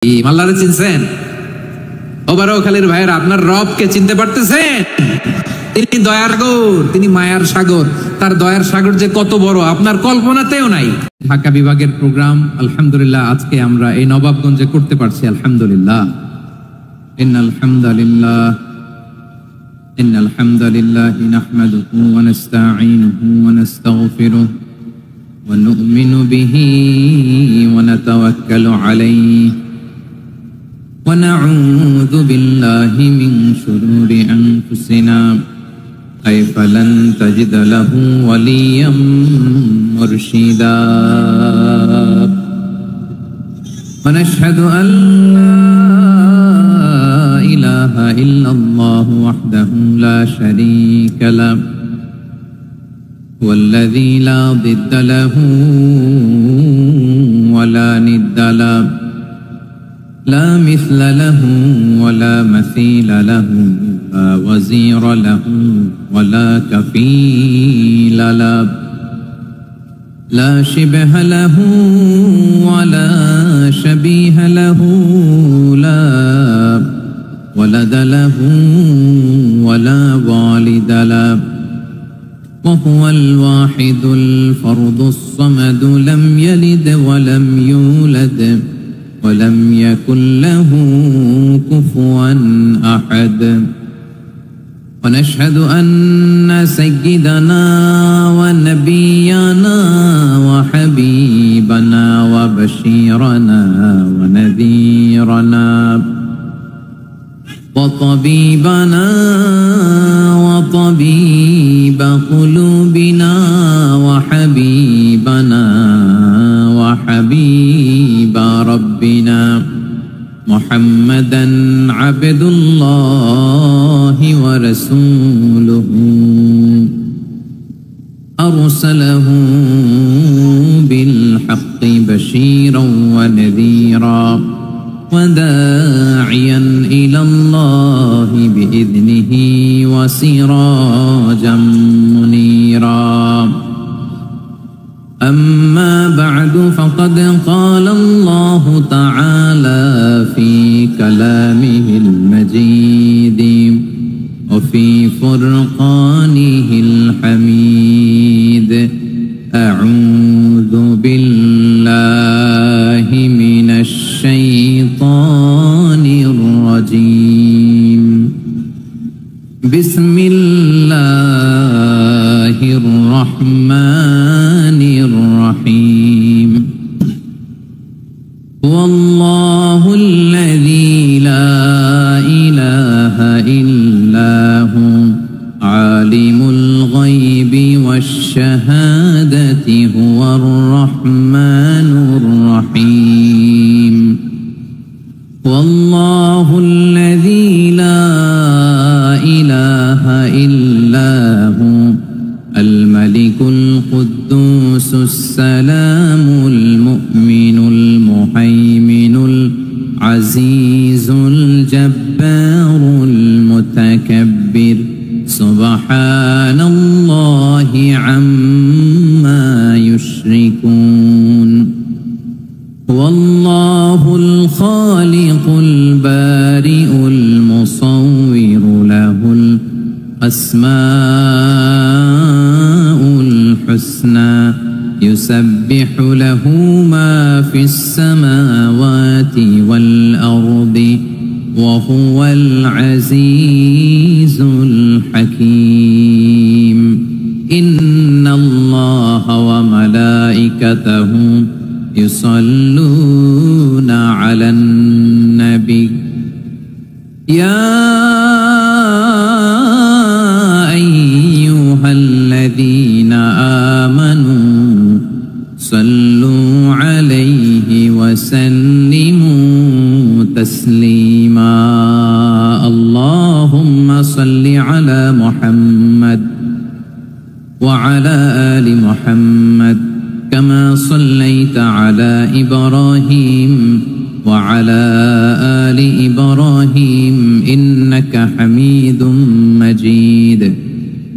আল্লাহরে চিনছেন? ওবারখালীর ভাইয়েরা, আপনার রবকে চিনতে পারতেছেন? তিনি দয়ার সাগর, তিনি মায়ার সাগর। তার দয়ার সাগর যে কত বড় আপনার কল্পনাতেও নাই। ঢাকা বিভাগের প্রোগ্রাম আলহামদুলিল্লাহ আজকে আমরা এই নবাবগঞ্জে করতে পারছি। আলহামদুলিল্লাহ, ইন্নাল হামদালিল্লাহি নাহমাদুহু ওয়া নাস্তাঈনুহু ওয়া নাস্তাগফিরুহু ওয়া নু'মিনু বিহি ওয়া নাতাওয়াক্কালু আলাইহি ওয়া নাউযু বিল্লাহি মিন শুরুরি আনফুসিনা কাইফা লান তাজিদা লাহু ওয়ালিয়াম মুরশিদা ওয়া নাশহাদু আন লা ইলাহা ইল্লাল্লাহু ওয়াহদাহু লা শারীকা লাহু ওয়াল্লাযী লা দিদ্দা লাহু ওয়া লা নিদ্দা লাহু لا مثل له ولا مثيل له لا وزير له ولا كفيل له لا شبه له ولا شبيه له لا ولد له ولا والد له وهو الواحد الفرد الصمد لم يلد ولم يولد ولم يكن له كفوا أحد ونشهد أن سيدنا ونبينا وحبيبنا وبشيرنا ونذيرنا وطبيبنا وطبيب قلوبنا وحبيبنا وحبيب ربنا محمدا عبد الله ورسوله أرسله بالحق بشيرا ونذيرا وداعيا إلى الله بإذنه وسراجا منيرا أما بعد فقد قال الله تعالى في كلامه المجيد وفي فرقانه الحميد أعوذ بالله من الشيطان الرجيم بسم الله الرحمن الرحيم والله الذي لا إله إلا هو عالم الغيب والشهادة هو الرحمن الرحيم والله الذي لا إله إلا هو الملك القدوس السلام المؤمن المهيمن العزيز الجبار المتكبر سبحان الله عما يشركون والله الخالق البارئ المصور له الأسماء الحسنى يسبح له ما في السماوات والأرض وهو العزيز الحكيم إن الله وملائكته يصلون على النبي يا أيها الذين آمنوا صلوا عليه وسلموا تسليما اللهم صل على محمد وعلى آل محمد كما صليت على إبراهيم وعلى آل إبراهيم إنك حميد مجيد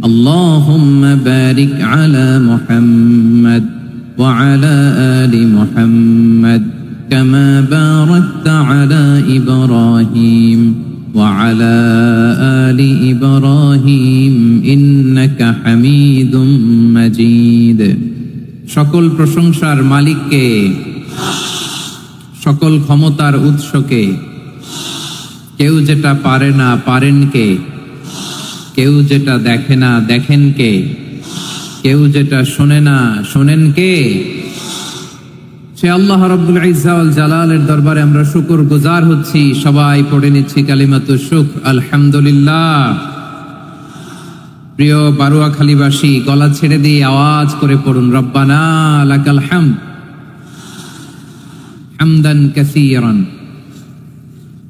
اللهم بارك على محمد وعلى آل محمد كما باركت على إبراهيم وعلى آل إبراهيم إنك حميد مجيد সকল প্রশংসার মালিককে, সকল ক্ষমতার উৎসকে, কেউ যেটা পারে না পারেন কে, কেউ যেটা দেখে না দেখেন কে, কেউ যেটা শোনে না শোনেন কে? সে আল্লাহ রাব্বুল ইজ্জা ওয়াল জালালের দরবারে আমরা শুকর গুজার হচ্ছি। সবাই পড়ে নিচ্ছি কালিমাতুশ শুকর, আলহামদুলিল্লাহ। প্রিয় বারুয়াখালীবাসী, গলা ছেড়ে দিয়ে আওয়াজ করে পড়ুন, রব্বানা লাকাল হামদ হামদান কাসীরান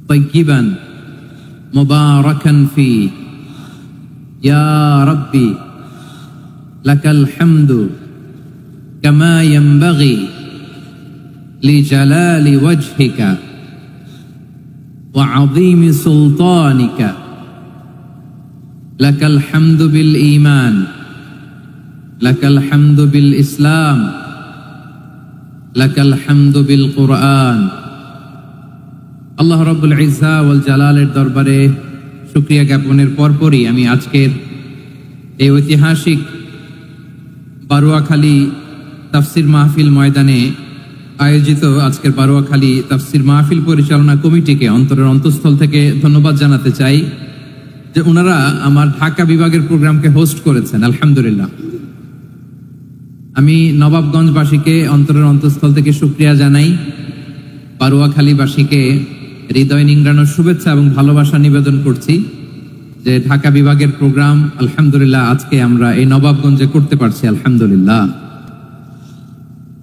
তাইয়িবান মুবারাকান ফি ইয়া রাব্বি লাকাল হামদু কামা ইয়ানবাগি লিজালালি ওয়াজহিকা ওয়া আযীমি সুলতানিকা লাকাল হামদু বিল ঈমান লাকাল হামদু বিল ইসলাম লাকাল হামদু বিল কুরআন। আল্লাহ রাব্বুল ইজ্জা ওয়াল জালালের দরবারে শুকরিয়া জ্ঞাপনের পরপরই আমি আজকের এই ঐতিহাসিক বারুয়াখালী তাফসির মাহফিল ময়দানে আয়োজিত আজকের বারুয়াখালী তাফসির মাহফিল পরিচালনা কমিটিকে অন্তরের অন্তঃস্থল থেকে ধন্যবাদ জানাতে চাই যে ওনারা আমার ঢাকা বিভাগের প্রোগ্রামকে হোস্ট করেছেন, আলহামদুলিল্লাহ। আমি নবাবগঞ্জবাসীকে অন্তরের অন্তঃস্থল থেকে শুকরিয়া জানাই, বারুয়াখালীবাসীকে হৃদয় নিংড়ানোর শুভেচ্ছা এবং ভালোবাসা নিবেদন করছি যে ঢাকা বিভাগের প্রোগ্রাম আলহামদুলিল্লাহ আজকে আমরা এই নবাবগঞ্জে করতে পারছি, আলহামদুলিল্লাহ।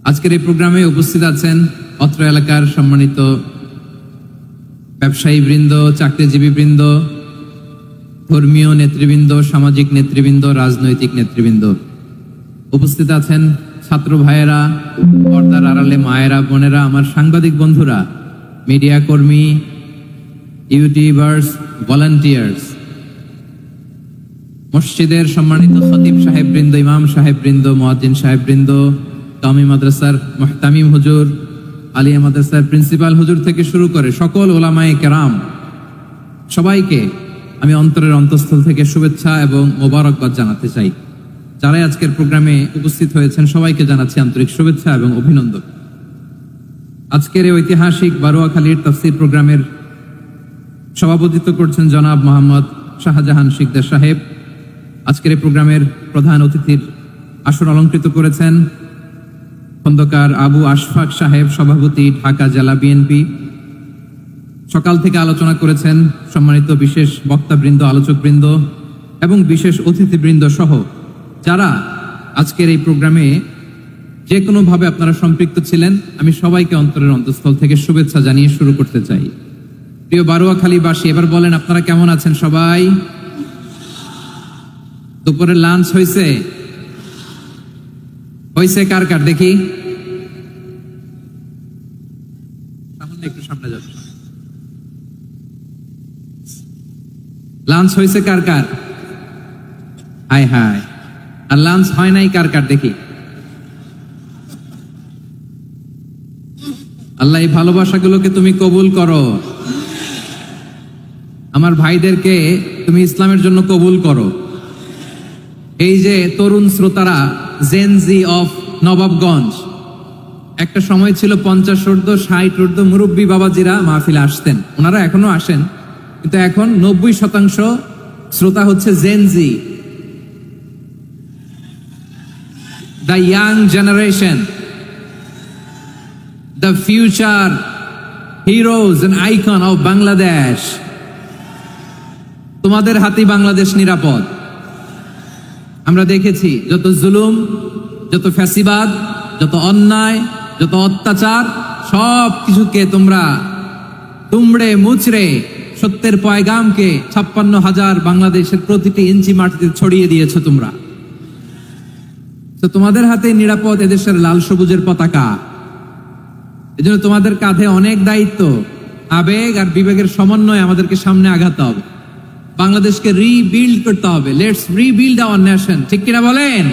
আজকের এই প্রোগ্রামে উপস্থিত আছেন অত্র এলাকার সম্মানিত ব্যবসায়ী বৃন্দ, চাকরিজীবী বৃন্দ, ধর্মীয় নেতৃবৃন্দ, সামাজিক নেতৃবৃন্দ, রাজনৈতিক নেতৃবৃন্দ। উপস্থিত আছেন ছাত্র ভাইয়েরা, পর্দার আড়ালে মায়েরা, বোনেরা, আমার সাংবাদিক বন্ধুরা, মিডিয়া কর্মী, ইউটিউবার্স, ভলান্টিয়ার্স, মসজিদের সম্মানিত খতিব সাহেব বৃন্দ, ইমাম সাহেব বৃন্দ, মুয়াজ্জিন সাহেব বৃন্দ, কামি মাদ্রাসার মুহতামিম হুজুর, আলিয়া মাদ্রাসার প্রিন্সিপাল হুজুর থেকে শুরু করে সকল ওলামায়ে কেরাম, সবাইকে আমি অন্তরের অন্তঃস্থল থেকে শুভেচ্ছা এবং মোবারকবাদ জানাতে চাই। যারাই আজকের প্রোগ্রামে উপস্থিত হয়েছেন সবাইকে জানাচ্ছি আন্তরিক শুভেচ্ছা এবং অভিনন্দন। আজকের এই ঐতিহাসিক বারুয়াখালীর তাফসীর প্রোগ্রামের সভাপতিত্ব করছেন জনাব মোহাম্মদ শাহজাহান শিকদার সাহেব। আজকের এই প্রোগ্রামের প্রধান অতিথির আসন অলংকৃত করেছেন খন্দকার আবু আশফাক সাহেব, সভাপতি, ঢাকা জেলা বিএনপি। সকাল থেকে আলোচনা করেছেন সম্মানিত বিশেষ বক্তাবৃন্দ, আলোচকবৃন্দ এবং বিশেষ অতিথিবৃন্দ সহ যারা আজকের এই প্রোগ্রামে যে কোনোভাবে আপনারা সম্পৃক্ত ছিলেন, আমি সবাইকে অন্তরের অন্তঃস্থল থেকে শুভেচ্ছা জানিয়ে শুরু করতে চাই। প্রিয় বারুয়াখালীবাসী, এবার বলেন আপনারা কেমন আছেন সবাই? দুপুরের লাঞ্চ হয়েছে? হয়েছে কার কার দেখি? সামনে একটু সামনে যাবে। লাঞ্চ হয়েছে কার কার? হাই হাই। আর লাঞ্চ হয় নাই কার কার দেখি? আল্লাহ এই ভালোবাসাগুলোকে তুমি কবুল করো। আমার ভাইদেরকে তুমি ইসলামের জন্য কবুল করো। এই যে তরুণ শ্রোতারা, জেনজি অফ নবাবগঞ্জ, একটা সময় ছিল 50 ঊর্ধ্ব 60 ঊর্ধ্ব মুরব্বী বাবাজিরা মাহফিলে আসতেন, ওনারা এখনো আসেন, কিন্তু এখন 90% শ্রোতা হচ্ছে Gen Z, the young generation, the future heroes and icon of Bangladesh. তোমাদের হাতেই বাংলাদেশ নিরাপদ। আমরা দেখেছি যত জুলুম, যত ফ্যাসিবাদ, যত অন্যায়, যত অত্যাচার, সব কিছুকে তোমরা তুমড়ে মুচড়ে সত্যের পয়গামকে 56,000 বাংলাদেশের প্রতিটি ইঞ্চি মাটিতে ছড়িয়ে দিয়েছো তোমরা। তো তোমাদের হাতে নিরাপদ এদেশের লাল সবুজের পতাকা। এজন্য তোমাদের কাঁধে অনেক দায়িত্ব, আবেগ আর বিবেকের সমন্বয়ে আমাদেরকে সামনে আগাতে হবে। বাংলাদেশকে রিবিল্ড করতে হবে। লেটস রিবিল্ড আওয়ার নেশন, ঠিক কিনা বলেন?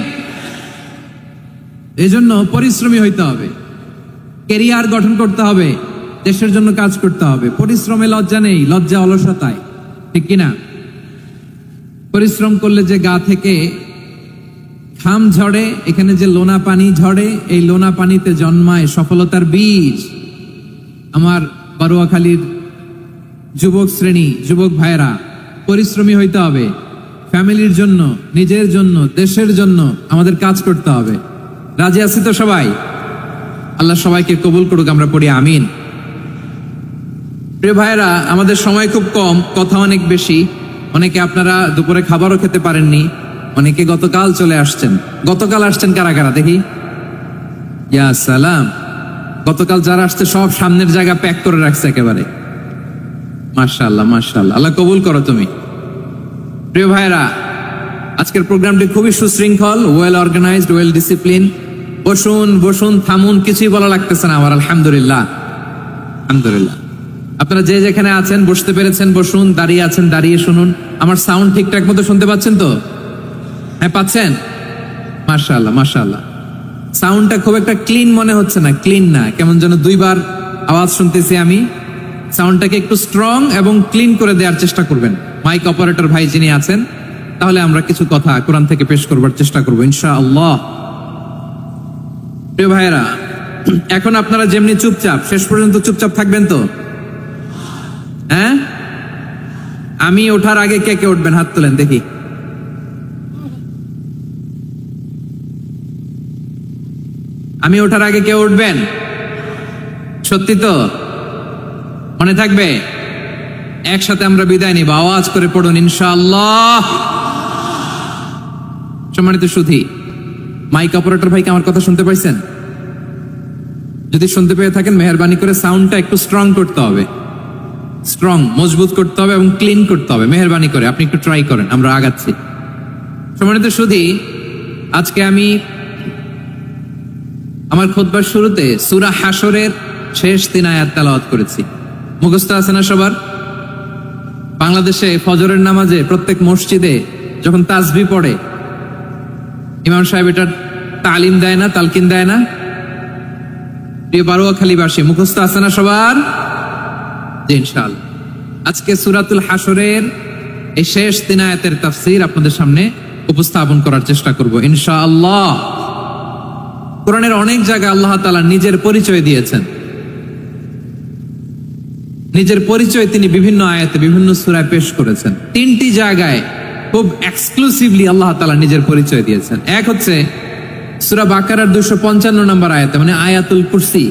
এই জন্য পরিশ্রমী হইতে হবে। ক্যারিয়ার গঠন করতে হবে, দেশের জন্য কাজ করতে হবে। পরিশ্রমে লজ্জা নেই, লজ্জা অলসতায়, ঠিক কিনা? পরিশ্রম করলে যে গা থেকে ঘাম ঝরে, এখানে যে লোনা পানি ঝরে, এই লোনা পানিতে জন্মায় সফলতার বীজ। আমার বারুয়াখালীর যুবক শ্রেণী, যুবক ভাইরা, পরিশ্রমী হইতে হবে। ফ্যামিলির জন্য, নিজের জন্য, দেশের জন্য আমাদের কাজ করতে হবে। রাজি আছি তো সবাই? আল্লাহ সবাইকে কবুল করুক, আমরা পড়ি আমিন। প্রিয় ভাইরা, আমাদের সময় খুব কম, কথা অনেক বেশি। অনেকে আপনারা দুপুরে খাবারও খেতে পারেননি, অনেকে গতকাল চলে আসছেন। গতকাল আসছেন কারা কারা দেখি? ইয়া সালাম। গতকাল যারা আসছে সব সামনের জায়গা প্যাক করে রাখছে একেবারে। মাশাআল্লাহ, মাশাআল্লাহ, আল্লাহ কবুল করো তুমি। প্রিয় ভাইরা, আজকের প্রোগ্রামটি খুবই সুশৃঙ্খল, ওয়েল অর্গানাইজড, ওয়েল ডিসিপ্লিন। বসুন বসুন, থামুন, কিছুই বলা লাগতেছে না আমার। আলহামদুলিল্লাহ, আলহামদুলিল্লাহ। আপনারা যে যেখানে আছেন, বসতে পেরেছেন বসুন, দাঁড়িয়ে আছেন দাঁড়িয়ে শুনুন। আমার সাউন্ড ঠিকঠাক মতো শুনতে পাচ্ছেন তো? হ্যাঁ, পাচ্ছেন? মাশাআল্লাহ, মাশাআল্লাহ। সাউন্ডটা খুব একটা ক্লিন মনে হচ্ছে না, ক্লিন না, কেমন যেন দুইবার আওয়াজ শুনতেছি আমি। সাউন্ডটাকে একটু স্ট্রং এবং ক্লিন করে দেওয়ার চেষ্টা করবেন মাইক অপারেটর ভাই যিনি আছেন। তাহলে আমরা কিছু কথা কোরআন থেকে পেশ করবার চেষ্টা করবো ইনশাআল্লাহ। প্রিয় ভাইয়েরা, এখন আপনারা যেমনি চুপচাপ, শেষ পর্যন্ত চুপচাপ থাকবেন তো? হ্যাঁ, আমি ওঠার আগে কে কে উঠবেন? হাত তোলেন দেখি। আমি ওঠার আগে কে উঠবেন? সত্যি তো? মনে থাকবে? একসাথে আমরা বিদায় নিব, আওয়াজ করে পড়ুন ইনশাআল্লাহ। সম্মানিত সুধী, মাইক অপারেটর ভাইকে আমার কথা শুনতে পাইছেন? যদি শুনতে পেয়ে থাকেন, মেহেরবানি করে সাউন্ডটা একটু স্ট্রং করতে হবে, স্ট্রং, মজবুত করতে হবে এবং ক্লিন করতে হবে। মেহেরবানি করে আপনি একটু ট্রাই করেন, আমরা আগাচ্ছি। সম্মানিত সুধী, আজকে আমি আমার খুতবার শুরুতে সূরা হাশরের শেষ 3 আয়াত তেলাওয়াত করেছি। মুখস্থ আছে না সবার? বাংলাদেশে ফজরের নামাজে প্রত্যেক মসজিদে যখন তাসবিহ পড়ে, ইমাম সাহেব এটার তালিম দেয় না, তালকিন দেয় না? প্রিয় বারুয়াখালীবাসী, মুখস্থ আছে না সবার? ইনশাআল্লাহ আজকে সূরাতুল হাশরের এই শেষ 3 আয়াতের তাফসীর আপনাদের সামনে উপস্থাপন করার চেষ্টা করব ইনশাআল্লাহ। কোরআনের অনেক জায়গায় আল্লাহ তাআলা নিজের পরিচয় দিয়েছেন। নিজের পরিচয় তিনি বিভিন্ন আয়াতে, বিভিন্ন সূরায় পেশ করেছেন। 3টি জায়গায় খুব এক্সক্লুসিভলি আল্লাহ তাআলা নিজের পরিচয় দিয়েছেন। এক হচ্ছে সূরা বাকারার 255 নম্বর আয়াতে, মানে আয়াতুল কুরসি।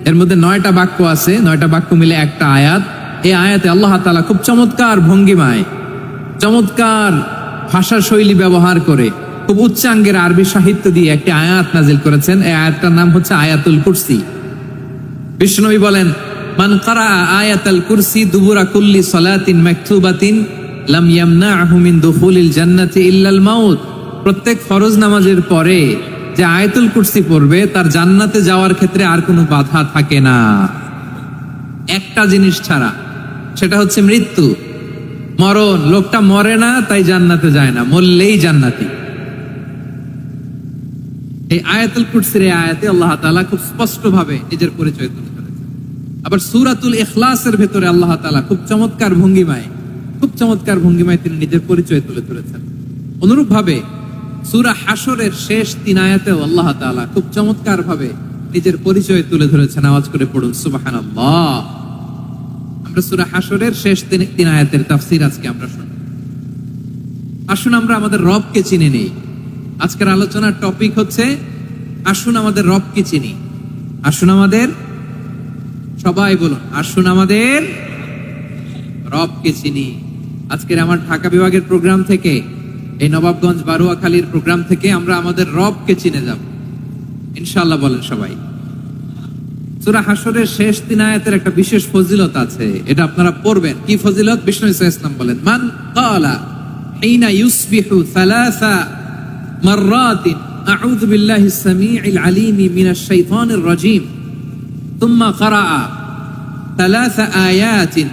এর মধ্যে 9টা বাক্য আছে, 9টা বাক্য মিলে একটা আয়াত। এই আয়াতে আল্লাহ তাআলা খুব চমৎকার ভঙ্গিমায়, চমৎকার ভাষা শৈলী ব্যবহার করে, খুব উচ্চাঙ্গের আরবি সাহিত্য দিয়ে একটি আয়াত নাজিল করেছেন। এই আয়াতটার নাম হচ্ছে আয়াতুল কুরসি। বিশ্বনবী বলেন, মান ক্বারা আয়াতুল কুরসি দুবুরা কুল্লি সালাতিন মাকতুবাতিন লাম ইয়ামনাহু মিন দুখুলিল জান্নাতি ইল্লাল মাউত। প্রত্যেক ফরজ নামাজের পরে যে আয়াতুল কুরসি পড়বে, তার জান্নাতে যাওয়ার ক্ষেত্রে আর কোনো বাধা থাকে না, একটা জিনিস ছাড়া, সেটা হচ্ছে মৃত্যু, মরণ। লোকটা মরে না তাই জান্নাতে যায় না, মরলেই জান্নাতি। এই আয়াতুল কুরসির এই আয়াতে আল্লাহ তাআলা খুব স্পষ্ট ভাবে নিজের পরিচয় তুলে ধরেছেন। আবার সূরাতুল ইখলাসের ভেতরে আল্লাহ তাআলা খুব চমৎকার ভঙ্গিমায় তিনি নিজের পরিচয় তুলে ধরেছেন। অনুরূপ ভাবে সূরা হাশরের শেষ 3 আয়াতেও আল্লাহ তাআলা খুব চমৎকার ভাবে নিজের পরিচয় তুলে ধরেছেন। আওয়াজ করে পড়ুন সুবহানাল্লাহ। আমরা সূরা হাশরের শেষ 3 আয়াতের তাফসীর আজকে আমরা শুনব। আসুন আমরা আমাদের রবকে চিনে নেই। আজকের আলোচনার টপিক হচ্ছে আসুন আমাদের রবকে চিনি। আসুন আমাদের, সবাই বলুন, আসুন আমাদের রবকে চিনি। আজকের আমার ঢাকা বিভাগের প্রোগ্রাম থেকে, এই নবাবগঞ্জ বারুয়াখালীর প্রোগ্রাম থেকে আমরা আমাদের রবকে চিনে যাব ইনশাআল্লাহ। বলেন সবাই। সূরা হাশরের শেষ 3 আয়াতের একটা বিশেষ ফজিলত আছে, এটা আপনারা পড়বেন। কি ফজিলত? বিষ্ণু ইসলাম বলেন, মান ক্বালা হিনা ইউসবিহু সালাসা মাররাতিন আউযু বিল্লাহিস সামিউল আলীম মিনাশ শাইতানির রাজীম থুম্মা ক্বারা 3 আয়াতিন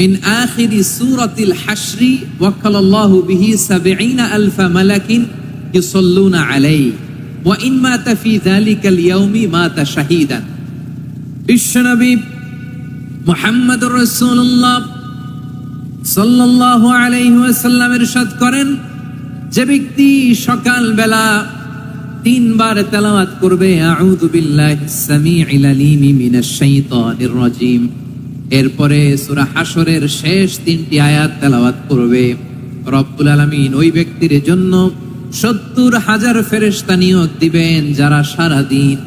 من آخر سورة الحشر وكل الله به 70,000 ملك يصلون عليه وإن مات في ذلك اليوم مات شهيدا বিশ্বনবী মুহাম্মদুর রাসূলুল্লাহ সাল্লাল্লাহু আলাইহি ওয়াসাল্লাম ইরশাদ করেন, যে ব্যক্তি সকাল বেলা 3 বার তেলাওয়াত করবে আউযু বিল্লাহিস সামিউল আলিম মিনাশ শাইতানির রাজীম, এরপরে সূরা হাশরের শেষ 3টি আয়াত তেলাওয়াত করবে, রব্বুল আলামিন ওই ব্যক্তির জন্য 70,000 ফেরেশতা নিয়োগ দিবেন যারা সারা দিন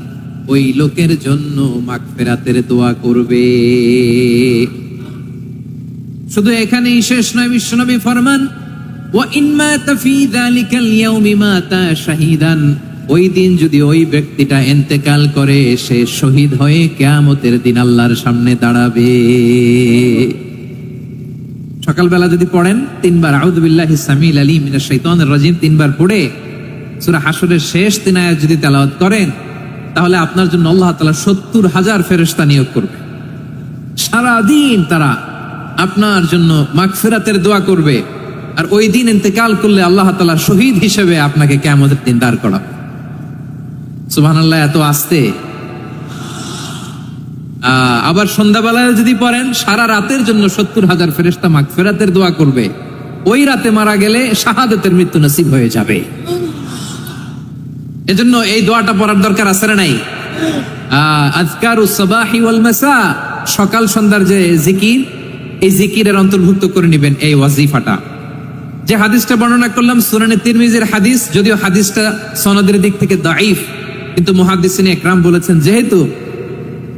ওই লোকের জন্য মাগফিরাতের দোয়া করবে। শুধু এখানেই শেষ নয়, বিশ্বনবী ফরমান, ওয়া ইন মাতা ফি যালিকাল ইয়াউমি মাতা শাহীদান, ওই দিন যদি ওই ব্যক্তিটা ইন্তেকাল করে সে শহীদ হয়ে কিয়ামতের দিন আল্লাহর সামনে দাঁড়াবে। সকালবেলা যদি পড়েন 3 বার আউযু বিল্লাহিস সামিউল আলিম মিনাশ শাইতানির রাজীম 3 বার পড়ে সূরা হাশরের শেষ 3 আয়াত যদি তেলাওয়াত করেন, তাহলে আপনার জন্য আল্লাহ তাআলা 70,000 ফেরেশতা নিয়োগ করবে। সারা দিন তারা আপনার জন্য মাগফিরাতের দোয়া করবে, আর ওই দিন ইন্তেকাল করলে আল্লাহ তাআলা শহীদ হিসেবে আপনাকে কিয়ামতের দিন দাঁড় করাবে। সুবহানাল্লাহ, এত আস্তে। আবার সন্ধ্যাবেলায় যদি পড়েন, সারা রাতের জন্য 70,000 ফেরেশতা মাগফিরাতের দোয়া করবে। ওই রাতে মারা গেলে শাহাদাতের মৃত্যু নসিব হয়ে যাবে। এজন্য এই দোয়াটা পড়ার দরকার আছে না নাই? আযকারুস সাবাহি ওয়াল মাসা, সকাল সন্ধ্যার যে জিকির, এই জিকিরের অন্তর্ভুক্ত করে নেবেন এই ওয়াজিফাটা। যে হাদিসটা বর্ণনা করলাম সুনানে তিরমিজির হাদিস, যদিও হাদিসটা সনদের দিক থেকে দাঈফ, কিন্তু মুহাদ্দিসিন ইকরাম বলেছেন যেহেতু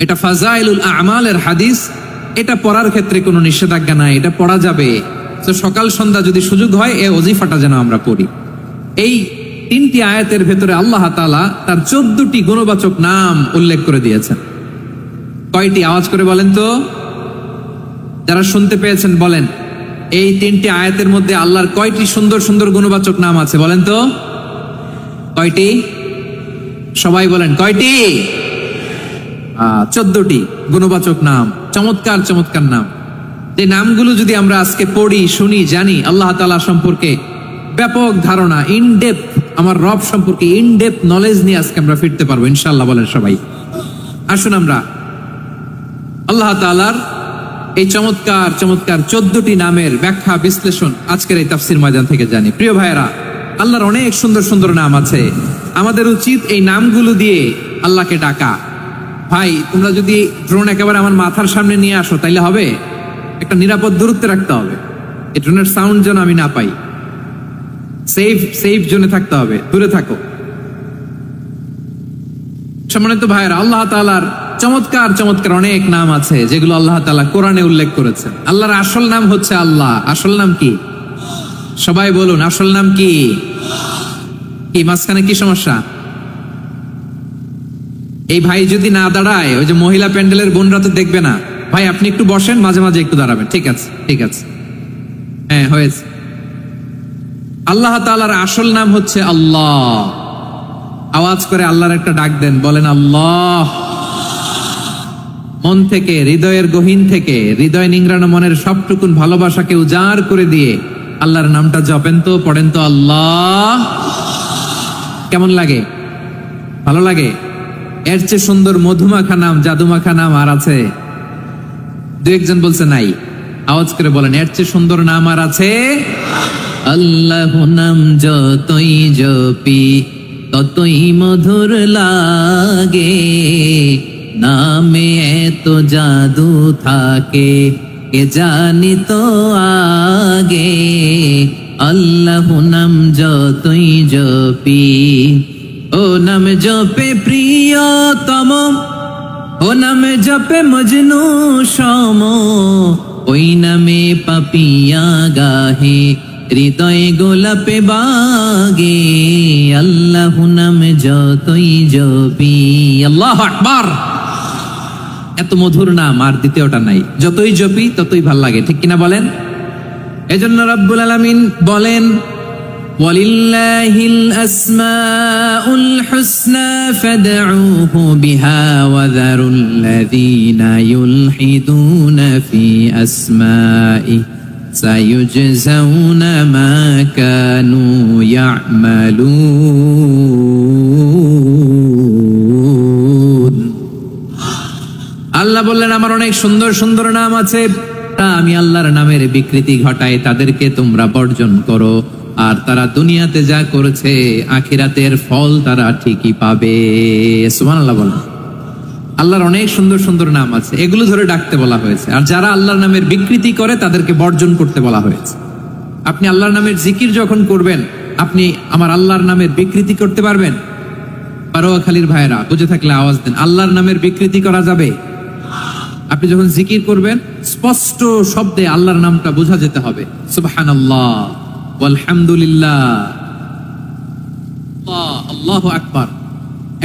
এটা ফাজাইলুল আমালের হাদিস, এটা পড়ার ক্ষেত্রে কোনো নিষেধাজ্ঞা নাই, এটা পড়া যাবে। তো সকাল সন্ধ্যা যদি সুযোগ হয় এই ওয়াজিফাটা যেন আমরা পড়ি। এই 3টি আয়াতের ভেতরে আল্লাহ তাআলা তার 14টি গুণবাচক নাম উল্লেখ করে দিয়েছেন। কয়টি? আওয়াজ করে বলেন তো, যারা শুনতে পেয়েছেন বলেন, এই 3টি আয়াতের মধ্যে আল্লাহর কয়টি সুন্দর সুন্দর গুণবাচক নাম আছে বলেন তো? কয়টি? সবাই বলেন কয়টি? 14টি গুণবাচক নাম, চমৎকার চমৎকার নাম। যে নামগুলো যদি আমরা আজকে পড়ি, শুনি, জানি, আল্লাহ তাআলা সম্পর্কে ব্যাপক ধারণা, ইনডেপথ, আমার রব সম্পর্কে ইনডেপথ নলেজ নিয়ে আজকে আমরা ফিরতে পারবো ইনশাআল্লাহ। বলেন সবাই। আসুন আমরা আল্লাহ তাআলার এই চমৎকার চমৎকার 14টি নামের ব্যাখ্যা বিশ্লেষণ আজকের এই তাফসীর ময়দান থেকে জানি। প্রিয় ভাইয়েরা, আল্লাহর অনেক সুন্দর সুন্দর নাম আছে। আমাদের উচিত এই নামগুলো দিয়ে আল্লাহকে ডাকা। ভাই, তোমরা যদি ড্রোন একেবারে আমার মাথার সামনে নিয়ে আসো তাইলে হবে? একটা নিরাপদ দূরত্বে রাখতে হবে, এই ড্রোনের সাউন্ড যেন আমি না পাই। সেফ জোনে থাকতে হবে, দূরে থাকো। সম্মানিত ভাইয়েরা, আল্লাহ তাআলার চমৎকার চমৎকার অনেক নাম আছে যেগুলো আল্লাহ তাআলা কোরআনে উল্লেখ করেছেন। আল্লাহর আসল নাম হচ্ছে আল্লাহ। আসল নাম কি? সবাই বলুন, আসল নাম কি? কি মাঝখানে কি সমস্যা? এই ভাই যদি না দাঁড়ায়, ওই যে মহিলা প্যান্ডেলের বোনরা তো দেখবে না। ভাই আপনি একটু বসেন, মাঝে মাঝে একটু দাঁড়াবেন। ঠিক আছে, ঠিক আছে, হ্যাঁ হয়েছে। আল্লাহ তাআলার আসল নাম হচ্ছে আল্লাহ। আওয়াজ করে আল্লাহর একটা ডাক দেন, বলেন আল্লাহ। মন থেকে, হৃদয়ের গহীন থেকে, হৃদয় নিংড়ানো মনের সবটুকুন ভালোবাসাকে উজাড় করে দিয়ে আল্লাহর নামটা জপেন তো, পড়েন তো আল্লাহ। কেমন লাগে? ভালো লাগে? এর চেয়ে সুন্দর মধুমাখা নাম, জাদুমাখা নাম আর আছে? 2-1 বলছে নাই। আওয়াজ করে বলেন, এর চেয়ে সুন্দর নাম আর আছে? আল্লাহ নাম যতই জপি ততই মধুর লাগে, নামে এত জাদু থাকে কে জানি তো আগে। আল্লাহ নাম যতই জপি, ও নাম জপে প্রিয়তম, ও নামে জপে মজনু সম, ওই নামে পাপিয়া গাহে হৃদয়ে গোলাপে বাগে। আল্লাহ নাম যতই জপি। আল্লাহু আকবার। এত মধুর নাম আর দ্বিতীয়টা নাই। যতই জপি ততই ভাল লাগে, ঠিক কিনা বলেন? এজন্য রব্বুল আলামিন বলেন, ওয়ালিল্লাহিল আসমাউল হুসনা ফাদউহু বিহা ওয়া যারুল্লাযীনা ইউলহিদুনা ফি আসমাই সায়ুজজাউনা মা কানু ইয়ামালুন। আমার অনেক সুন্দর সুন্দর নাম আছে, আমি আল্লাহর নামের বিকৃতি ঘটাই, তাদেরকে তোমরা বর্জন করো। আর তারা দুনিয়াতে যা করেছে আখিরাতের ফল তারা ঠিকই পাবে। সুবহানাল্লাহ বলেন। আল্লাহর অনেক সুন্দর সুন্দর নাম আছে, এগুলো ধরে ডাকতে বলা হয়েছে। আর যারা আল্লাহর নামের বিকৃতি করে তাদেরকে বর্জন করতে বলা হয়েছে। আপনি আল্লাহর নামের জিকির যখন করবেন, আপনি আমার আল্লাহর নামের বিকৃতি করতে পারবেন? বারোয়াখালীর ভাইরা বুঝে থাকলে আওয়াজ দেন। আল্লাহর নামের বিকৃতি করা যাবে? আপনি যখন জিকির করবেন স্পষ্ট শব্দে আল্লাহর নামটা বোঝা যেতে হবে। সুবহানাল্লাহ, আলহামদুলিল্লাহ, আল্লাহু আকবার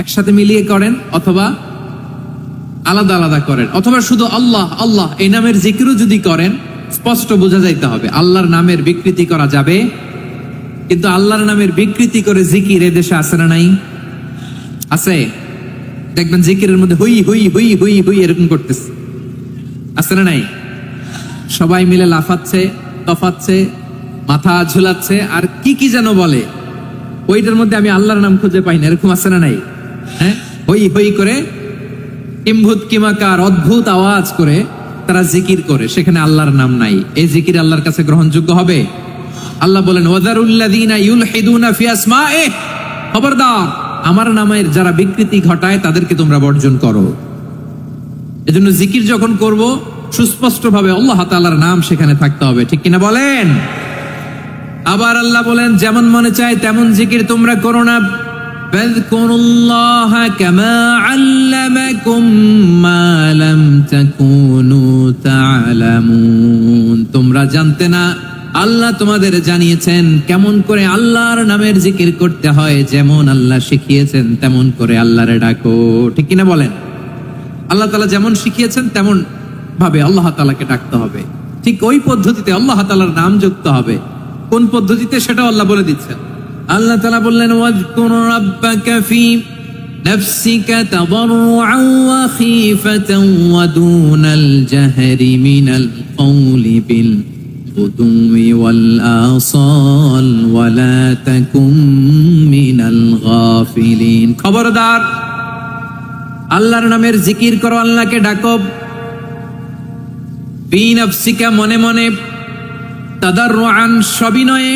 একসাথে মিলিয়ে করেন, অথবা আলাদা আলাদা করেন, অথবা শুধু আল্লাহ আল্লাহ এই নামের জিকিরও যদি করেন স্পষ্ট বোঝা যাইতে হবে। আল্লাহর নামের বিকৃতি করা যাবে, কিন্তু আল্লাহর নামের বিকৃতি করে জিকির এ দেশে আছে না নাই? আছে। দেখবেন জিকিরের মধ্যে হুই হুই হুই হুই হুই এরকম করতেছে, আছে না নাই? সবাই মিলে লাফাচ্ছে, তফাচ্ছে, মাথা ঝুলাচ্ছে, আর কি কি যেন বলে, ওইটার মধ্যে আমি আল্লাহর নাম খুঁজে পাই না, এরকম আছে না নাই? হ্যাঁ, হই হই করে কিম্ভূত কিমাকার অদ্ভুত আওয়াজ করে তারা জিকির করে, সেখানে আল্লাহর নাম নাই। এই জিকির আল্লাহর কাছে গ্রহণযোগ্য হবে? আল্লাহ বলেন ওয়াযারুল্লাযীনা ইউলহিদুনা ফি আসমাইহি, খবরদার আমার নামের যারা বিকৃতি ঘটায় তাদেরকে তোমরা বর্জন করো। এজন্য জিকির যখন করব সুস্পষ্ট ভাবে আল্লাহ তাআলার নাম সেখানে থাকতে হবে, ঠিক কিনা বলেন? আবার আল্লাহ বলেন যেমন মনে চায় তেমন জিকির তোমরা করো না। ফাযকুরুল্লাহা কামা আল্লামাকুম মা লাম তাকুনু তা'লামুন, তোমরা জানতে না, আল্লাহ তোমাদের জানিয়েছেন কেমন করে আল্লাহর নামের জিকির করতে হয়, যেমন আল্লাহ শিখিয়েছেন তেমন করে আল্লাহরে ডাকো, ঠিক কিনা বলেন? আল্লাহ তাআলা যেমন শিখিয়েছেন তেমন ভাবে আল্লাহ তাআলাকে ডাকতে হবে, ঠিক ওই পদ্ধতিতে আল্লাহ তাআলার নাম যুক্ত হবে। কোন পদ্ধতিতে সেটাও আল্লাহ বলে দিচ্ছেন। আল্লাহ তাআলা বললেন ওয়াযকুর রাব্বাকা ফি নাফসিকা তাদাররুআন ওয়া খীফাতান ওয়া দুনাল জাহরি মিনাল কওলি বিল গুদুই ওয়াল আসাল ওয়া লা তাকুম মিনাল গাফিলিন, খবরদার আল্লাহর নামের জিকির করো, আল্লাহকে ডাকো। ফি নাফসিকা মনে মনে, তাদাররুআন সবিনয়ে,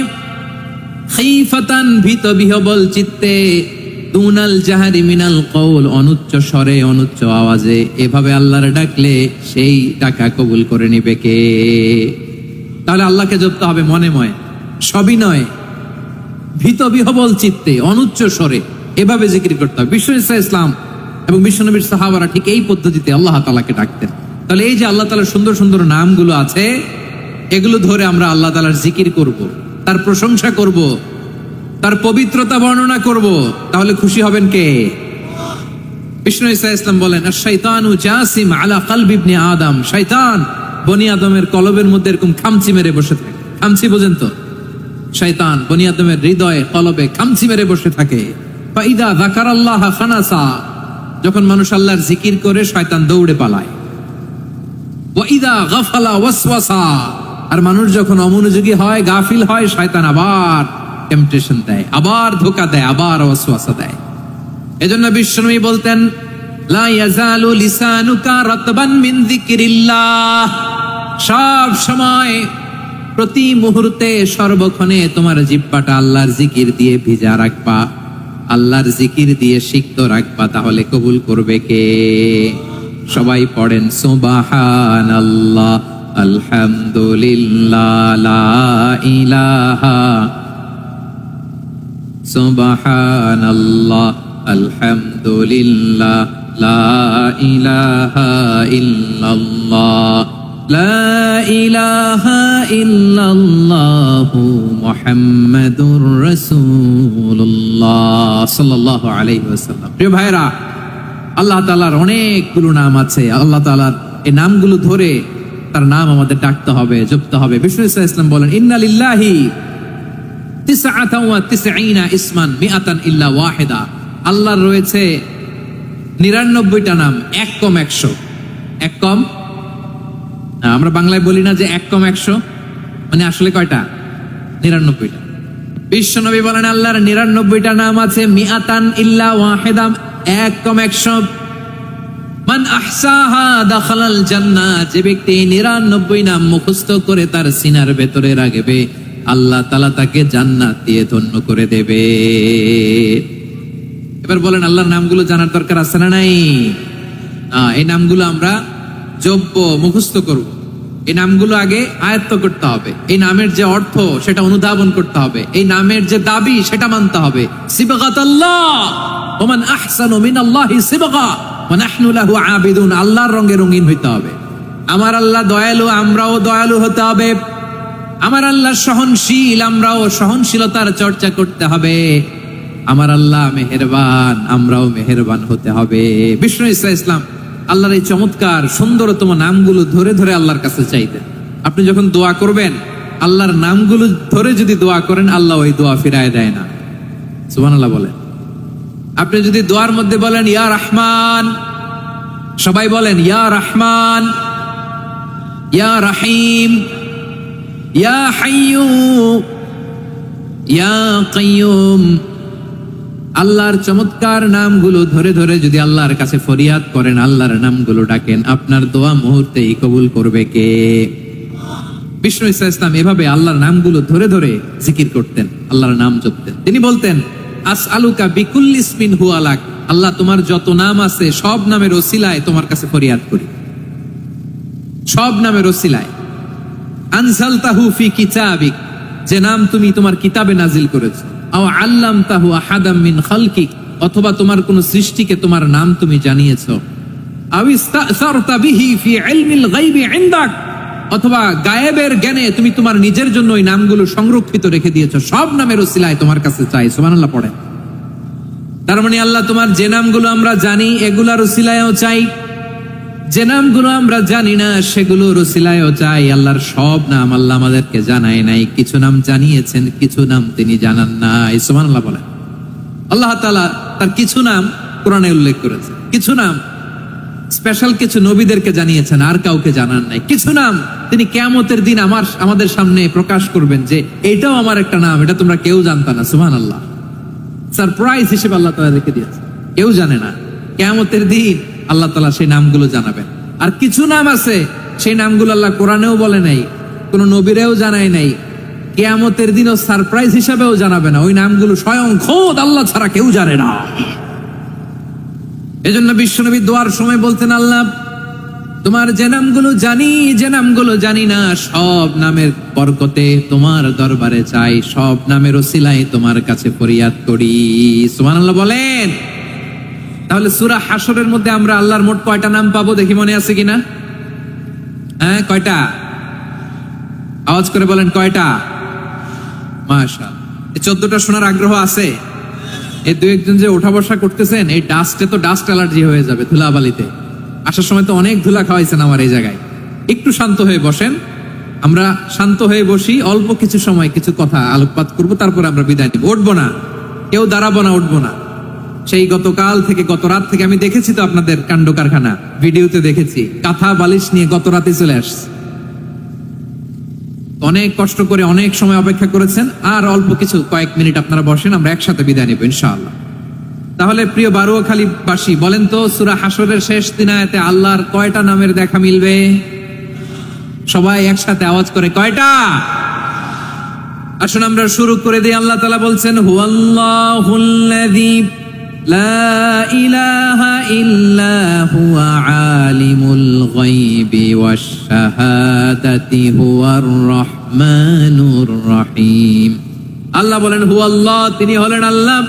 খীফাতান ভীত বিহবল চিত্তে, দুনাল জাহারি মিনাল কওল অনুচ্চ স্বরে অনুচ্চ আওয়াজে। এভাবে আল্লাহর ডাকলে সেই ডাকা কবুল করে নিবে কে? তাহলে আল্লাহকে জপতে হবে মনে মনে, সবিনয়ে, ভীত বিহবল চিত্তে, অনুচ্চ স্বরে, এভাবে জিকির করতে হবে। বিশ্ব ইসলাম এবং বিশ্বনবীর সাহাবারা ঠিক এই পদ্ধতিতে আল্লাহ তাআলাকে ডাকতেন। তাহলে এই যে আল্লাহ তাআলার সুন্দর সুন্দর নামগুলো আছে, এগুলো ধরে আমরা আল্লাহ তাআলার জিকির করব, তার প্রশংসা করব, তার পবিত্রতা বর্ণনা করব, তাহলে খুশি হবেন কে? বিষ্ণু ঈসা ইসলাম বলেন আশ-শাইতানু জাসিম আলা কলবি ইবনে আদম, শয়তান বনি আদমের কলবের মধ্যে এরকম খামচি মেরে বসে থাকে। খামচি বোঝেন তো? শয়তান বনি আদমের হৃদয়ে কলবে খামচি মেরে বসে থাকে। ফাইদা যাকারাল্লাহ খানাসা, যখন মানুষ আল্লাহর জিকির করে শয়তান দৌড়ে পালায়। ওয়া ইদা গাফালা ওয়াসওয়াসা, আর মানুষ যখন অমনোযোগী হয়, গাফিল হয়, শয়তান আবার টেম্পটেশন দেয়, আবার ধোঁকা দেয়, আবার ওয়াসওয়াসা দেয়। এজন্য বিশ্বনবী বলতেন লা ইয়াজালু লিসানুকা রাতবান মিন যিকরিল্লাহ, সব সময় প্রতি মুহূর্তে সর্বক্ষণে তোমার জিহ্বাটা আল্লাহর জিকির দিয়ে ভিজা রাখবা, আল্লাহর জিকির দিয়ে সিক্ত রাখবা, তাহলে কবুল করবে কে? সবাই পড়েন সুবহানাল্লাহ আলহামদুলিল্লাহ লা ইলাহা, সুবহানাল্লাহ আলহামদুলিল্লাহ লা ইলাহা ইল্লাল্লাহ, লা ইলাহা ইল্লাল্লাহু মুহাম্মাদুর রাসূলুল্লাহ সাল্লাল্লাহু আলাইহি ওয়াসাল্লাম। প্রিয় ভাইরা, আল্লাহ তাআলার অনেকগুলো নাম আছে। আল্লাহ তাআলার এই নামগুলো ধরে তার নাম আমাদের ডাকতে হবে, জপতে হবে। বিষ্ণু ইসলাম বলেন ইন্না লিল্লাহি 99 ইসমান মিআতান ইল্লা ওয়াহিদা, আল্লাহর রয়েছে 99টা নাম, এক কম 100। এক কম, আমরা বাংলায় বলি না যে এক কম 100, মানে আসলে কয়টা? 99টা। বিশ্বনবী বলেন আল্লাহর 99টা নাম আছে, মিআতান ইল্লা ওয়াহিদা, এক কম 100। মান আহসাহা দাখালাল জান্নাহ, যে ব্যক্তি 99 নাম মুখস্থ করে তার সিনার ভেতরে রাখবে, আল্লাহ তাআলা তাকে জান্নাত দিয়ে ধন্য করে দেবে। এবার বলেন, আল্লাহর নামগুলো জানার দরকার আছে না নাই? এই নামগুলো আমরা জপ্য মুখস্থ করব। এই নামগুলো আগে আয়ত্ত করতে হবে। এই নামের যে অর্থ সেটা অনুধাবন করতে হবে। এই নামের যে দাবি সেটা মানতে হবে। সিবগাতাল্লাহ ওয়া মান আহসানু মিনাল্লাহি সিবগা ওয়া নাহনু লাহু আবিদুন। আল্লাহর রঙে রঙিন হইতে হবে। আমার আল্লাহ দয়ালু, আমরাও দয়ালু হতে হবে। আমার আল্লাহ সহনশীল, আমরাও সহনশীলতার চর্চা করতে হবে। আমার আল্লাহ মেহেরবান, আমরাও মেহেরবান হতে হবে। বিষ্ণু ঈসা ইসলাম আল্লাহর এই চমৎকার সুন্দরতম নামগুলো ধরে ধরে আল্লাহর কাছে চাইতেন। আপনি যখন দোয়া করবেন, আল্লাহর নামগুলো ধরে যদি দোয়া করেন, আল্লাহ ওই দোয়া ফিরায় দেয় না। সুবহানাল্লাহ বলেন। আপনি যদি দোয়ার মধ্যে বলেন ইয়া রহমান, সবাই বলেন ইয়া রহমান, ইয়া রহিম, ইয়া হাইয়ু, ইয়া কাইয়ুম, আল্লাহর চমৎকার নামগুলো ধরে ধরে যদি আল্লাহর কাছে ফরিয়াদ করেন, আল্লাহর নামগুলো ডাকেন, আপনার দোয়া মুহূর্তেই কবুল করবে কে? বিষ্ণু ঈসা ইসলাম এভাবে আল্লাহর নামগুলো ধরে ধরে জিকির করতেন, আল্লাহর নাম জপতেন। তিনি বলতেন আসআলুকা বিকুল্লি ইসমিন হুয়া লাক, আল্লাহ তোমার যত নাম আছে সব নামের ওসিলায় তোমার কাছে ফরিয়াদ করি, সব নামের ওসিলায়। আনজালতাহু ফি কিতাবিক, যে নাম তুমি তোমার কিতাবে নাজিল করেছো। আও আল্লামতাহু আহাদাম মিন খালকিক, অথবা তোমার কোন সৃষ্টিকে তোমার নাম তুমি জানিয়েছো। আও ইস্তাসারতা বিহি ফি ইলমিল গায়বি ইনদাক, অথবা গায়েবের জ্ঞানে তুমি তোমার নিজের জন্য ওই নামগুলো সংরক্ষিত রেখে দিয়েছো। সব নামের ওসিলায় তোমার কাছে চাই। সুবহানাল্লাহ পড়েন। তার মানে আল্লাহ তোমার যে নামগুলো আমরা জানি এগুলার ওসিলায়ও চাই, যে নামগুলো আমরা জানি না সেগুলোর ওসিলায়ও চাই। আল্লাহর সব নাম আল্লাহ আমাদেরকে জানায় নাই, কিছু নাম জানিয়েছেন, কিছু নাম তিনি জানান নাই। সুবহানাল্লাহ বলেন। আল্লাহ তাআলা তার কিছু নাম কোরআনে উল্লেখ করেছেন, কিছু নাম স্পেশাল কিছু নবীদেরকে জানিয়েছেন, আর কাউকে জানান নাই। কিছু নাম তিনি কিয়ামতের দিন আমাদের সামনে প্রকাশ করবেন যে এটাও আমার একটা নাম, এটা তোমরা কেউ জানতা না। সুবহানাল্লাহ, সারপ্রাইজ হিসেবে আল্লাহ তাআলা রেখে দিয়েছেন, কেউ জানে না। কিয়ামতের দিন আল্লাহ তাআলা সেই নামগুলো জানাবেন। আর কিছু নাম আছে সেই নামগুলো আল্লাহ কোরআনেও বলে নাই, কোন নবীরেও জানায় নাই, কিয়ামতের দিনও সারপ্রাইজ হিসেবেও জানাবে না। ওই নামগুলো স্বয়ং খোদ আল্লাহ ছাড়া কেউ জানে না। এজন্য বিশ্বনবী দোয়ার সময় বলতেন, আল্লাহ তোমার যে নামগুলো জানি, যে নামগুলো জানি না, সব নামের বরকতে তোমার দরবারে চাই, সব নামের ওসিলায় তোমার কাছে ফরিয়াদ করি। সুবহানাল্লাহ বলেন। তাহলে সূরা হাশরের মধ্যে আমরা আল্লাহর মোট কয়টা নাম পাবো দেখি, মনে আছে কিনা? হ্যাঁ, কয়টা? আওয়াজ করে বলেন কয়টা? মাশাআল্লাহ। 14টা শোনার আগ্রহ আছে? এই দু একজন যে ওঠা বসা করতেছেন, এই ডাস্টে তো ডাস্ট অ্যালার্জি হয়ে যাবে, ধুলাবালিতে আসার সময় তো অনেক ধুলা খাওয়াইছেন আমার এই জায়গায়। একটু শান্ত হয়ে বসেন, আমরা শান্ত হয়ে বসি, অল্প কিছু সময় কিছু কথা আলোকপাত করবো, তারপরে আমরা বিদায় নিব। উঠবো না, কেউ দাঁড়াবো না, উঠবো না। সেই গতকাল থেকে, গত রাত থেকে আমি দেখেছি তো আপনাদের কাণ্ড কারখানা, ভিডিওতে দেখেছি, কাঁথা বালিশ নিয়ে গত রাতে চলে আসছে। অনেক কষ্ট করে অনেক সময় অপেক্ষা করেছেন, আর অল্প কিছু কয়েক মিনিট আপনারা বসেন, আমরা একসাথে বিদায় নেব ইনশাআল্লাহ। তাহলে প্রিয় বারুয়াখালীবাসী, বলেন তো সূরা হাশরের শেষ 3 আয়াতে আল্লাহর কয়টা নামের দেখা মিলবে? সবাই একসাথে আওয়াজ করে কয়টা? আসুন আমরা শুরু করে দিই। আল্লাহ তাআলা বলছেন, হুয়াল্লাহুল্লাযী লা ইলাহা ইল্লা হুয়া আলিমুল গায়বি ওয়াশ শাহাদাতি হুয়ার রহমানুর রহিম। আল্লাহ বলেন হুয়াল্লাহ, তিনি হলেন আল্লাহ।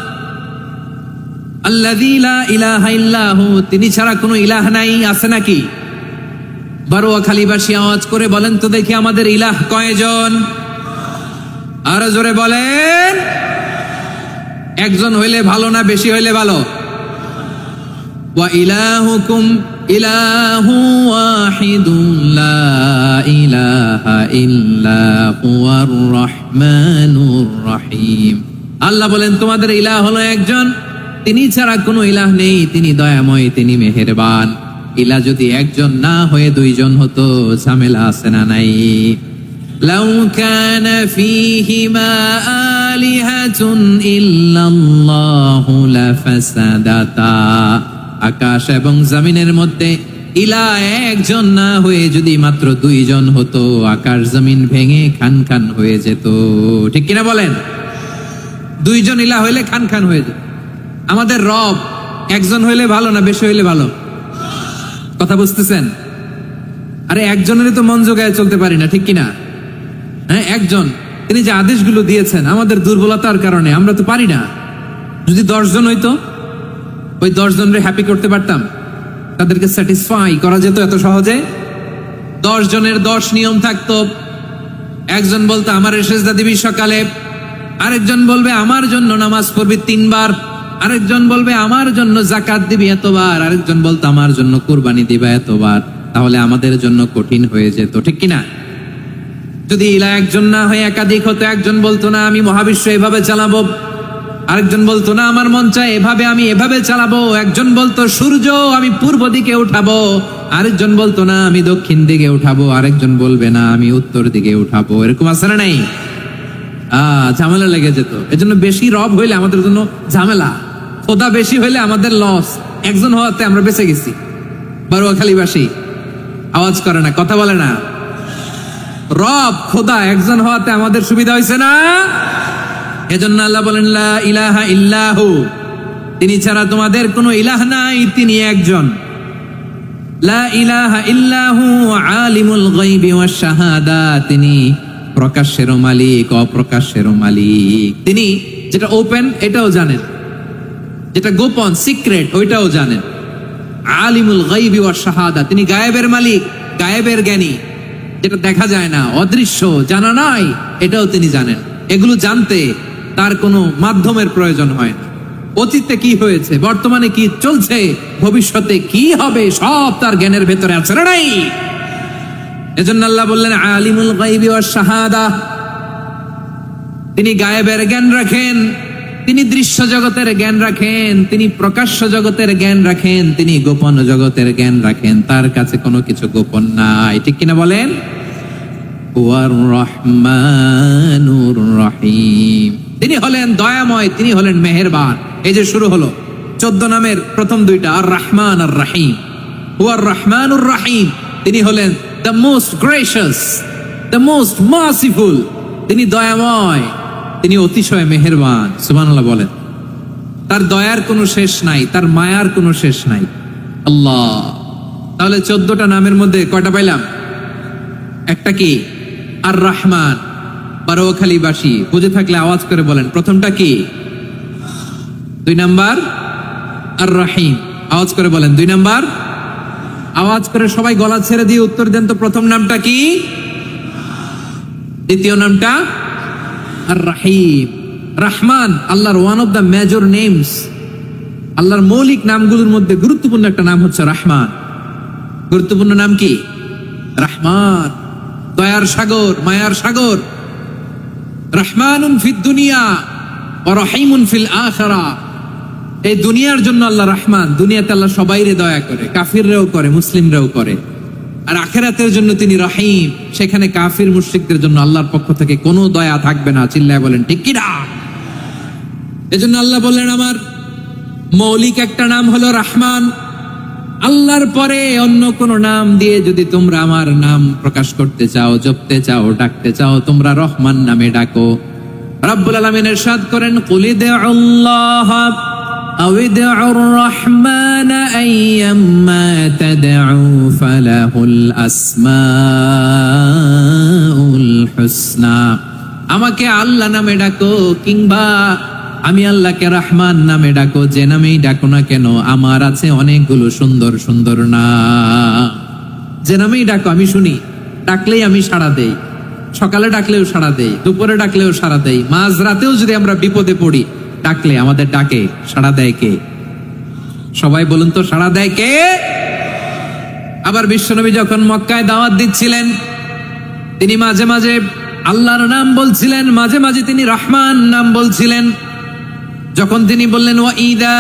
আল্লাযী লা ইলাহা ইল্লা হু, তিনি ছাড়া কোনো ইলাহ নাই। আছে নাকি? বারুয়াখালীবাসী আওয়াজ করে বলেন তো দেখি, আমাদের ইলাহ কয়জন? আরো জোরে বলেন। একজন হইলে ভালো না বেশি হইলে ভালো? ওয়া ইলাহুকুম ইলাহু ওয়াহিদুন লা ইলাহা ইল্লা হুয়ার রহমানুর রহিম। আল্লাহ বলেন তোমাদের ইলাহ হলো একজন, তিনি ছাড়া কোনো ইলাহ নেই, তিনি দয়াময়, তিনি মেহেরবান। ইলাহ যদি একজন না হয়ে দুইজন হতো, ঝামেলা আছে না নাই? লাউ কানা ফীহিমা আলিহাতুন ইল্লাল্লাহু লাফাসাদাতা। আকাশ এবং জমিনের মধ্যে ইলা একজন না হয়ে যদি মাত্র দুইজন হতো, আকাশ জমিন ভেঙে খান খান হয়ে যেত। ঠিক কিনা বলেন? দুইজন ইলা হইলে খান খান হয়ে যেত। আমাদের রব একজন হইলে ভালো না বেশি হইলে ভালো? কথা বুঝতেছেন? আরে একজনেরই তো মন জোগায় চলতে পারি না, ঠিক কিনা? হ্যাঁ, একজন, তিনি যে আদেশগুলো দিয়েছেন আমাদের দুর্বলতার কারণে আমরা তো পারি না। যদি 10 জন হইতো, ওই 10 জনরে হ্যাপি করতে পারতাম, তাদেরকে স্যাটিসফাই করা যেত এত সহজে? 10 জনের 10 নিয়ম থাকতো। একজন বলতো আমার সেজদা দিবি সকালে, আরেকজন বলবে আমার জন্য নামাজ পড়বি 3 বার, আরেকজন বলবে আমার জন্য যাকাত দিবি এতবার, আরেকজন বলতো আমার জন্য কুরবানি দিবা এতবার। তাহলে আমাদের জন্য কঠিন হয়ে যেত, ঠিক কিনা? যদি ইলা একজন না হয়ে একাধিক হতো, একজন বলতো না আমি মহাবিশ্ব এভাবে চালাবো, আরেকজন বলতো না আমার মন চায় এভাবে, আমি এভাবে চালাবো, একজন বলতো সূর্য আমি পূর্ব দিকে উঠাবো, আরেকজন বলতো না আমি দক্ষিণ দিকে উঠাবো, আরেকজন বলবে না আমি উত্তর দিকে উঠাবো। এরকম আছে না নাই? ঝামেলা লেগে যেত। এজন্য বেশি রব হইলে আমাদের জন্য ঝামেলা, খোদা বেশি হইলে আমাদের লস। একজন হওয়াতে আমরা বেঁচে গেছি। বারোয়াখালীবাসী আওয়াজ করে না, কথা বলে না। রব খোদা একজন হওয়াতে আমাদের সুবিধা হয়েছে না? এজন্য আল্লাহ বলেন লা ইলাহা ইল্লাহু, তিনি ছাড়া তোমাদের কোনো ইলাহ নাই, তিনি একজন। লা ইলাহা ইল্লাহু আলিমুল গায়বি ওয়াশ শাহাদা, তিনি প্রকাশেরও মালিক অপ্রকাশেরও মালিক। তিনি যেটা ওপেন এটাও জানেন, যেটা গোপন সিক্রেট ওইটাও জানেন। আলিমুল গায়বি ওয়াশ শাহাদা, তিনি গায়েবের মালিক, গায়েবের জ্ঞানী, যেটা দেখা যায় না, অদৃশ্য, জানা নাই, এটাও তিনি জানেন। এগুলো জানতে তার কোনো মাধ্যমের প্রয়োজন হয় না। অতীতে কি হয়েছে, বর্তমানে কি চলছে, ভবিষ্যতে কি হবে, সব তার জ্ঞানের ভেতরে আছে না নাই? এজন্য আল্লাহ বললেন আলিমুল গায়বি ওয়াশ শাহাদা, তিনি গায়েবের জ্ঞান রাখেন, তিনি দৃশ্য জগতের জ্ঞান রাখেন, তিনি প্রকাশ্য জগতের জ্ঞান রাখেন, তিনি গোপন জগতের জ্ঞান রাখেন। তার কাছে কোনো কিছু গোপন নাই, ঠিক কিনা বলেন? ওয়ার রহমানুর রহিম, তিনি হলেন দয়াময়, তিনি হলেন মেহেরবান। এই যে শুরু হলো 14 নামের প্রথম দুইটা, আর রহমান আর রহিম। ওয়ার রহমানুর রহিম, তিনি হলেন the most gracious, the most merciful, তিনি দয়াময়, তিনি অতিশয় মেহেরবান। সুবহানাল্লাহ বলেন। তার দয়ার কোনো শেষ নাই, তার মায়ার কোনো শেষ নাই। আল্লাহ, তাহলে 14টা নামের মধ্যে কয়টা পাইলাম? একটা কি? আর রহমান। বারোয়াখালীবাসী বুঝে থাকলে আওয়াজ করে বলেন প্রথমটা কি? 2 নাম্বার আর রহিম। আওয়াজ করে বলেন 2 নাম্বার। আওয়াজ করে সবাই গলা ছেড়ে দিয়ে উত্তর দেন তো, প্রথম নামটা কি? দ্বিতীয় নামটা আর রহিম। রহমান আল্লাহর one of the major names, আল্লাহর মৌলিক নামগুলোর মধ্যে গুরুত্বপূর্ণ একটা নাম হচ্ছে রহমান। গুরুত্বপূর্ণ নাম কি? রহমান, দয়ার সাগর, মায়ার সাগর। রহমানুন ফিদ দুনিয়া ওয়া রহিমুন ফিল আখিরা। এই দুনিয়ার জন্য আল্লাহ রহমান, দুনিয়াতে আল্লাহ সবাইরে দয়া করে, কাফিররাও করে, মুসলিমরাও করে। আর আখিরাতের জন্য তিনি রহিম, সেখানে কাফির মুশরিকদের জন্য আল্লাহর পক্ষ থেকে কোনো দয়া থাকবে না। চিল্লায় বলেন ঠিক কি না? এজন্য আল্লাহ বললেন আমার মৌলিক একটা নাম হলো রহমান। আল্লাহর পরে অন্য কোন নাম দিয়ে যদি তোমরা আমার নাম প্রকাশ করতে চাও, জপতে চাও, ডাকতে চাও, তোমরা রহমান নামে ডাকো। রব্বুল আলামিন ইরশাদ করেন কুলিদুল্লাহ আও ইদউর রহমান আইয়াম্মা তাদউ ফালাহুল আসমাউল হুসনা। আমাকে আল্লাহ নামে ডাকো, কিংবা আমি আল্লাহকে রহমান নামে ডাকো, যে নামেই ডাকো না কেন আমার আছে অনেকগুলো সুন্দর সুন্দর নাম। যে নামেই ডাকো আমি শুনি, ডাকলেই আমি সাড়া দেই। সকালে ডাকলেও সাড়া দেই, দুপুরে ডাকলেও সাড়া দেই, মাঝ রাতেও যদি আমরা বিপদে পড়ি ডাকলে আমাদের ডাকে সাড়া দেয় কে? সবাই বলুন তো, সাড়া দেয় কে? আবার বিশ্বনবী যখন মক্কায় দাওয়াত দিচ্ছিলেন, তিনি মাঝে মাঝে আল্লাহর নাম বলছিলেন, মাঝে মাঝে তিনি রহমান নাম বলছিলেন। যখন তিনি বললেন ওয়াইদা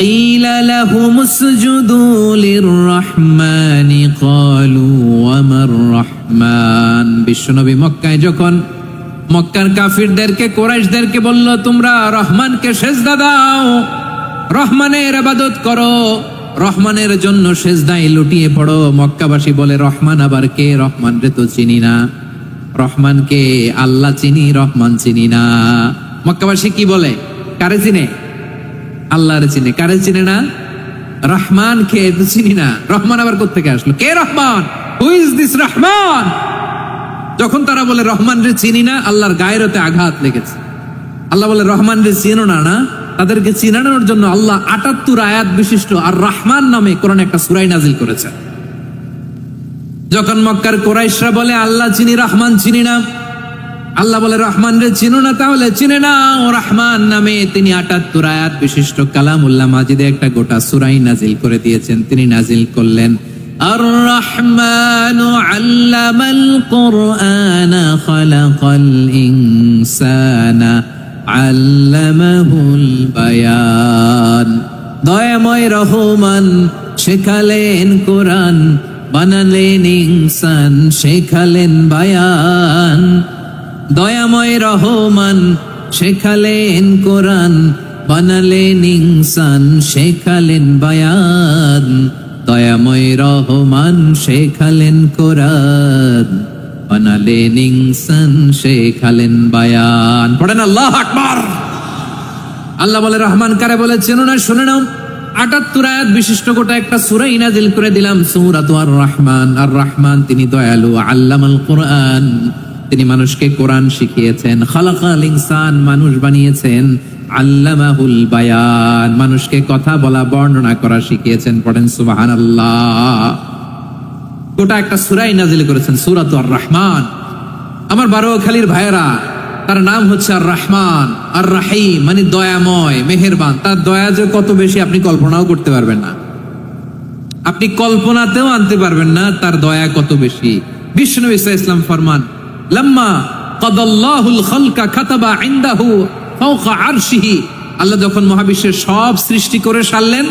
কিলা লাহুমুসজুদু লিররহমানি ক্বালু ওয়ামার রহমান। বিশ্বনবী মক্কায় যখন মক্কার কাফিরদেরকে, কুরাইশদেরকে বলল তোমরা রহমানকে সেজদা দাও, রহমানের ইবাদত করো, রহমানের জন্য সেজদায় লুটিয়ে পড়ো। মক্কাবাসী বলে রহমান আবার কে? রহমান রে তো চিনি না। রহমান কে? আল্লাহ চিনি, রহমান চিনি না। মক্কাবাসী কি বলে? কারে চিনে? আল্লাহরে চিনে। কারে চিনে না? রহমান কে? তো চিনি না। রহমান আবার কোত্থেকে আসলো? কে Rahman? Who is this Rahman? যখন তারা বলে রহমান রে চিনি না, আল্লাহর গায়রতে আঘাত লেগেছে। আল্লাহ বলে রহমান রে চিনো না? না, তাদেরকে চিনানোর জন্য আল্লাহ ৭৮ আয়াত বিশিষ্ট আর রহমান নামে কোরআনে একটা সূরা নাজিল করেছে। যখন মক্কার কুরাইশরা বলে আল্লাহ চিনি, রহমান চিনি না, আল্লাহ বলে রহমান রে চিনো না, তাহলে চিনে না ও রহমান নামে তিনি ৭৮ আয়াত বিশিষ্ট কালামুল্লাহ মাজিদে একটা গোটা সূরা নাজিল করে দিয়েছেন। তিনি নাজিল করলেন আর রহমানু আল্লামাল কুরআনা খালাকাল ইনসানা আল্লামাহুল বায়ান। দয়াময় রহমান শেখালেন কোরআন, বানালেন ইনসান, শেখালেন বায়ান। দয়াময় রহমান শেখালেন কোরআন, বানালেন ইনসান, শেখালেন বায়ান। দয়াময় রহমান শেখালেন কোরআন, বানালেন ইনসান, শেখালেন বায়ান। পড়েন আল্লাহু আকবার। আল্লাহ বলে রহমান কারে বলে চেনো না? শুনে নাও, ৭৮ আয়াত বিশিষ্ট গোটা একটা সূরা নাজিল করে দিলাম, সূরাতু আর রহমান। আর রহমান তিনি দয়ালু, আল্লামাল কুরআন তিনি মানুষকে কোরআন শিখিয়েছেন, খালাকাল ইনসান মানুষ বানিয়েছেন, আল্লামাহুল বায়ান মানুষকে কথা বলা বর্ণনা করা শিখিয়েছেন। পড়েন সুবহানাল্লাহ। গোটা একটা সূরা নাজিল করেছেন, সূরাতু আর রহমান। আমার বারোয়াখালীর ভাইয়েরা, তার নাম হচ্ছে আর রহমান আর রাহিম, মানে দয়াময়, মেহেরবান। তার দয়া যে কত বেশি আপনি কল্পনাও করতে পারবেন না, আপনি কল্পনাতেও আনতে পারবেন না তার দয়া কত বেশি। বিশ্বনবী সাল্লাল্লাহু আলাইহি ওয়াসাল্লাম ফরমান, লাম্মা কাদাল্লাহুল খালকা কাতাবা ইনদাহু ফাওকা আরশিহি। আল্লাহ যখন মহাবিশ্বের সব সৃষ্টি করে সারলেন,